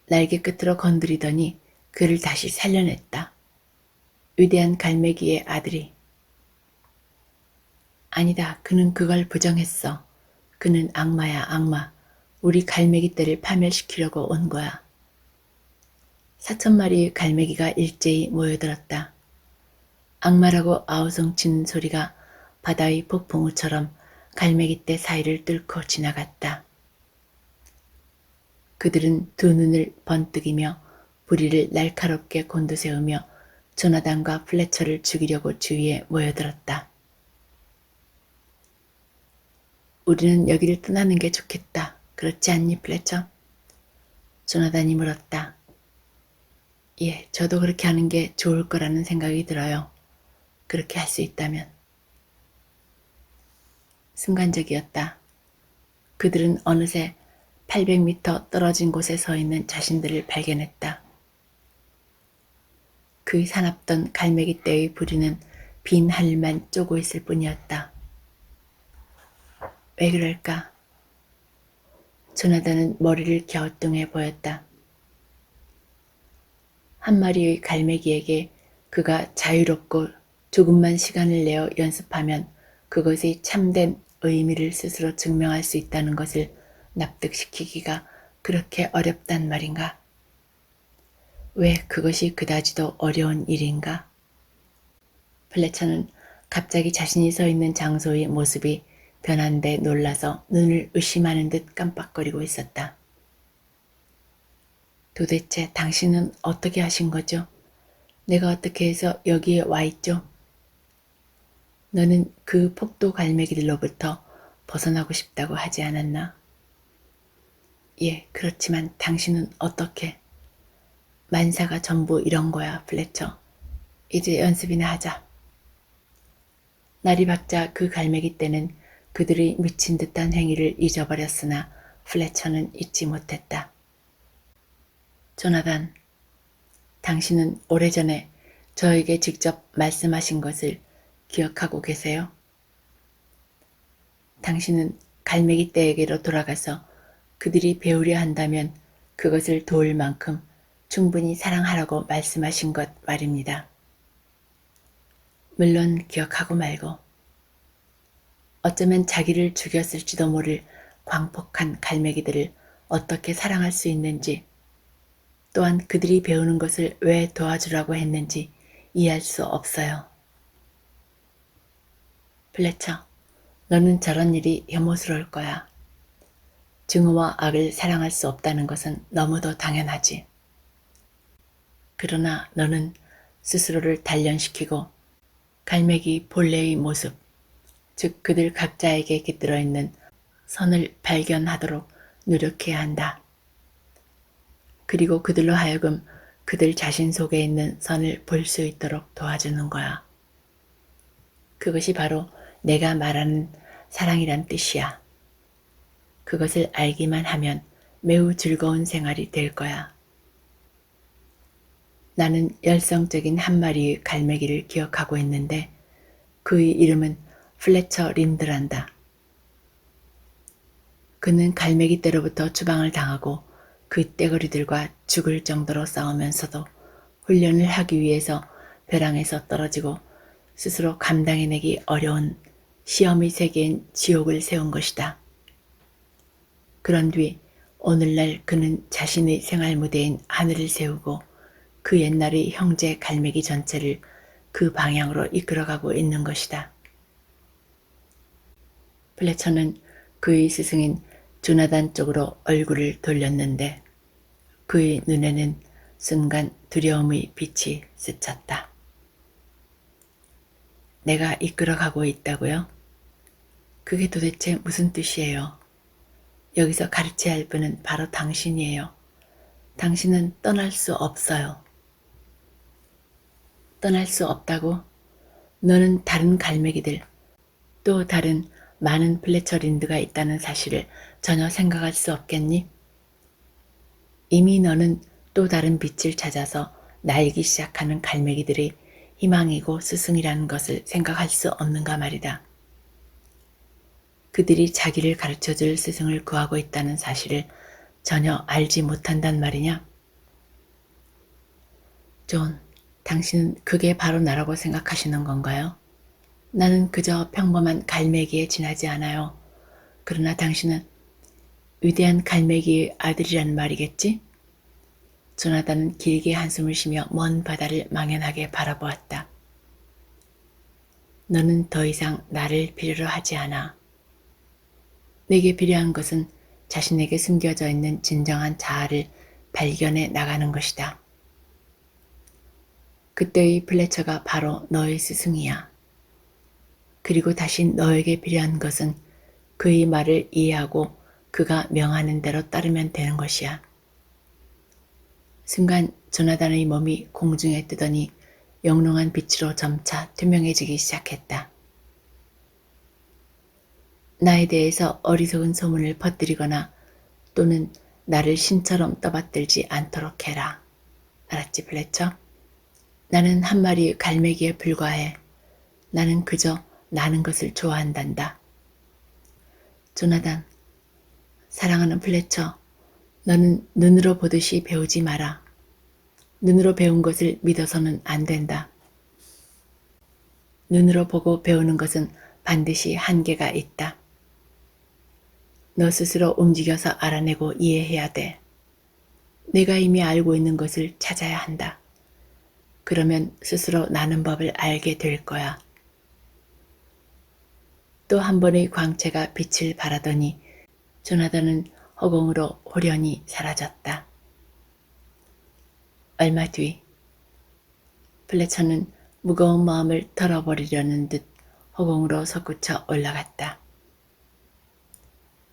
날개 끝으로 건드리더니 그를 다시 살려냈다. 위대한 갈매기의 아들이. 아니다. 그는 그걸 부정했어. 그는 악마야, 악마. 우리 갈매기 떼를 파멸시키려고 온 거야. 4,000마리의 갈매기가 일제히 모여들었다. 악마라고 아우성치는 소리가 바다의 폭풍우처럼 갈매기 떼 사이를 뚫고 지나갔다. 그들은 두 눈을 번뜩이며 부리를 날카롭게 곤두세우며 조나단과 플래처를 죽이려고 주위에 모여들었다. 우리는 여기를 떠나는 게 좋겠다. 그렇지 않니, 플래처? 조나단이 물었다. 예, 저도 그렇게 하는 게 좋을 거라는 생각이 들어요. 그렇게 할 수 있다면. 순간적이었다. 그들은 어느새 800m 떨어진 곳에 서 있는 자신들을 발견했다. 그 사납던 갈매기 떼의 부리는 빈 하늘만 쪼고 있을 뿐이었다. 왜 그럴까? 조나단은 머리를 갸우뚱해 보였다. 한 마리의 갈매기에게 그가 자유롭고 조금만 시간을 내어 연습하면 그것의 참된 의미를 스스로 증명할 수 있다는 것을 납득시키기가 그렇게 어렵단 말인가? 왜 그것이 그다지도 어려운 일인가? 플래처는 갑자기 자신이 서 있는 장소의 모습이 변한 데 놀라서 눈을 의심하는 듯 깜빡거리고 있었다. 도대체 당신은 어떻게 하신 거죠? 내가 어떻게 해서 여기에 와 있죠? 너는 그 폭도 갈매기들로부터 벗어나고 싶다고 하지 않았나? 예, 그렇지만 당신은 어떻게? 만사가 전부 이런 거야, 플래처. 이제 연습이나 하자. 날이 밝자 그 갈매기 떼는 그들의 미친 듯한 행위를 잊어버렸으나 플래처는 잊지 못했다. 조나단, 당신은 오래전에 저에게 직접 말씀하신 것을 기억하고 계세요? 당신은 갈매기 떼에게로 돌아가서 그들이 배우려 한다면 그것을 도울 만큼 충분히 사랑하라고 말씀하신 것 말입니다. 물론 기억하고 말고 어쩌면 자기를 죽였을지도 모를 광폭한 갈매기들을 어떻게 사랑할 수 있는지 또한 그들이 배우는 것을 왜 도와주라고 했는지 이해할 수 없어요. 플래처, 너는 저런 일이 혐오스러울 거야. 증오와 악을 사랑할 수 없다는 것은 너무도 당연하지. 그러나 너는 스스로를 단련시키고 갈매기 본래의 모습, 즉 그들 각자에게 깃들어 있는 선을 발견하도록 노력해야 한다. 그리고 그들로 하여금 그들 자신 속에 있는 선을 볼 수 있도록 도와주는 거야. 그것이 바로 내가 말하는 사랑이란 뜻이야. 그것을 알기만 하면 매우 즐거운 생활이 될 거야. 나는 열성적인 한 마리의 갈매기를 기억하고 있는데 그의 이름은 플래처 린드란다. 그는 갈매기 떼로부터 추방을 당하고 그 떼거리들과 죽을 정도로 싸우면서도 훈련을 하기 위해서 벼랑에서 떨어지고 스스로 감당해내기 어려운 시험의 세계인 지옥을 세운 것이다. 그런 뒤 오늘날 그는 자신의 생활 무대인 하늘을 세우고 그 옛날의 형제 갈매기 전체를 그 방향으로 이끌어가고 있는 것이다. 플래처는 그의 스승인 조나단 쪽으로 얼굴을 돌렸는데 그의 눈에는 순간 두려움의 빛이 스쳤다. 내가 이끌어가고 있다고요? 그게 도대체 무슨 뜻이에요? 여기서 가르쳐야 할 분은 바로 당신이에요. 당신은 떠날 수 없어요. 떠날 수 없다고? 너는 다른 갈매기들, 또 다른 많은 플래처린드가 있다는 사실을 전혀 생각할 수 없겠니? 이미 너는 또 다른 빛을 찾아서 날기 시작하는 갈매기들의 희망이고 스승이라는 것을 생각할 수 없는가 말이다. 그들이 자기를 가르쳐줄 스승을 구하고 있다는 사실을 전혀 알지 못한단 말이냐? 존, 당신은 그게 바로 나라고 생각하시는 건가요? 나는 그저 평범한 갈매기에 지나지 않아요. 그러나 당신은 위대한 갈매기의 아들이란 말이겠지? 조나단은 길게 한숨을 쉬며 먼 바다를 망연하게 바라보았다. 너는 더 이상 나를 필요로 하지 않아. 내게 필요한 것은 자신에게 숨겨져 있는 진정한 자아를 발견해 나가는 것이다. 그때의 플래처가 바로 너의 스승이야. 그리고 다시 너에게 필요한 것은 그의 말을 이해하고 그가 명하는 대로 따르면 되는 것이야. 순간 조나단의 몸이 공중에 뜨더니 영롱한 빛으로 점차 투명해지기 시작했다. 나에 대해서 어리석은 소문을 퍼뜨리거나 또는 나를 신처럼 떠받들지 않도록 해라. 알았지, 플래처? 나는 한 마리 갈매기에 불과해. 나는 그저 나는 것을 좋아한단다. 조나단, 사랑하는 플래처, 너는 눈으로 보듯이 배우지 마라. 눈으로 배운 것을 믿어서는 안 된다. 눈으로 보고 배우는 것은 반드시 한계가 있다. 너 스스로 움직여서 알아내고 이해해야 돼. 내가 이미 알고 있는 것을 찾아야 한다. 그러면 스스로 나는 법을 알게 될 거야. 또 한 번의 광채가 빛을 발하더니 조나단은 허공으로 호련히 사라졌다. 얼마 뒤 플래처는 무거운 마음을 털어버리려는 듯 허공으로 솟구쳐 올라갔다.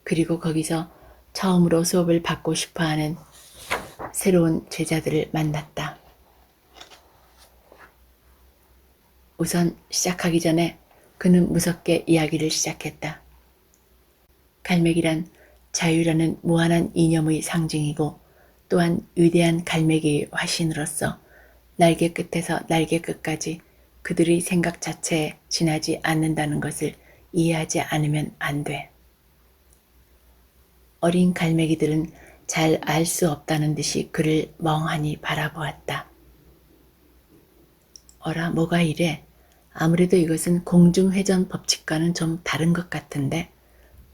그리고 거기서 처음으로 수업을 받고 싶어하는 새로운 제자들을 만났다. 우선 시작하기 전에 그는 무섭게 이야기를 시작했다. 갈매기란 자유라는 무한한 이념의 상징이고 또한 위대한 갈매기의 화신으로서 날개 끝에서 날개 끝까지 그들의 생각 자체에 지나지 않는다는 것을 이해하지 않으면 안 돼. 어린 갈매기들은 잘 알 수 없다는 듯이 그를 멍하니 바라보았다. 어라, 뭐가 이래? 아무래도 이것은 공중회전 법칙과는 좀 다른 것 같은데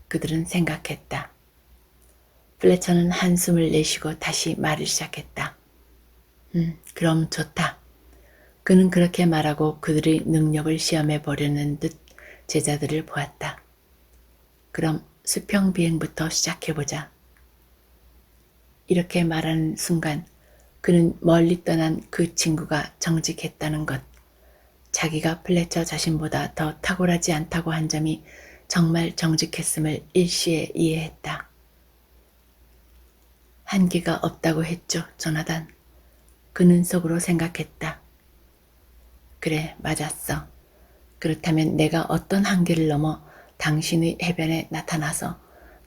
그들은 생각했다. 플래처는 한숨을 내쉬고 다시 말을 시작했다. 그럼 좋다. 그는 그렇게 말하고 그들의 능력을 시험해 보려는 듯 제자들을 보았다. 그럼 수평 비행부터 시작해보자. 이렇게 말하는 순간 그는 멀리 떠난 그 친구가 정직했다는 것, 자기가 플래처 자신보다 더 탁월하지 않다고 한 점이 정말 정직했음을 일시에 이해했다. 한계가 없다고 했죠, 조나단. 그는 속으로 생각했다. 그래, 맞았어. 그렇다면 내가 어떤 한계를 넘어 당신의 해변에 나타나서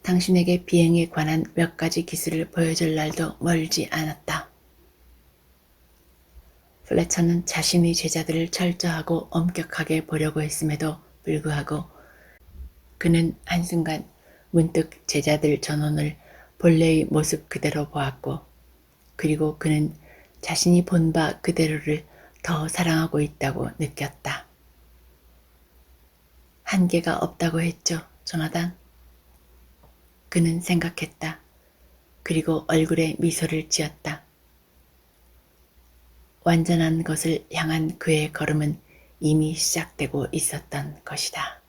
당신에게 비행에 관한 몇 가지 기술을 보여줄 날도 멀지 않았다. 플래처는 자신의 제자들을 철저하고 엄격하게 보려고 했음에도 불구하고 그는 한순간 문득 제자들 전원을 본래의 모습 그대로 보았고 그리고 그는 자신이 본 바 그대로를 더 사랑하고 있다고 느꼈다. 한계가 없다고 했죠, 조나단? 그는 생각했다. 그리고 얼굴에 미소를 지었다. 완전한 것을 향한 그의 걸음은 이미 시작되고 있었던 것이다.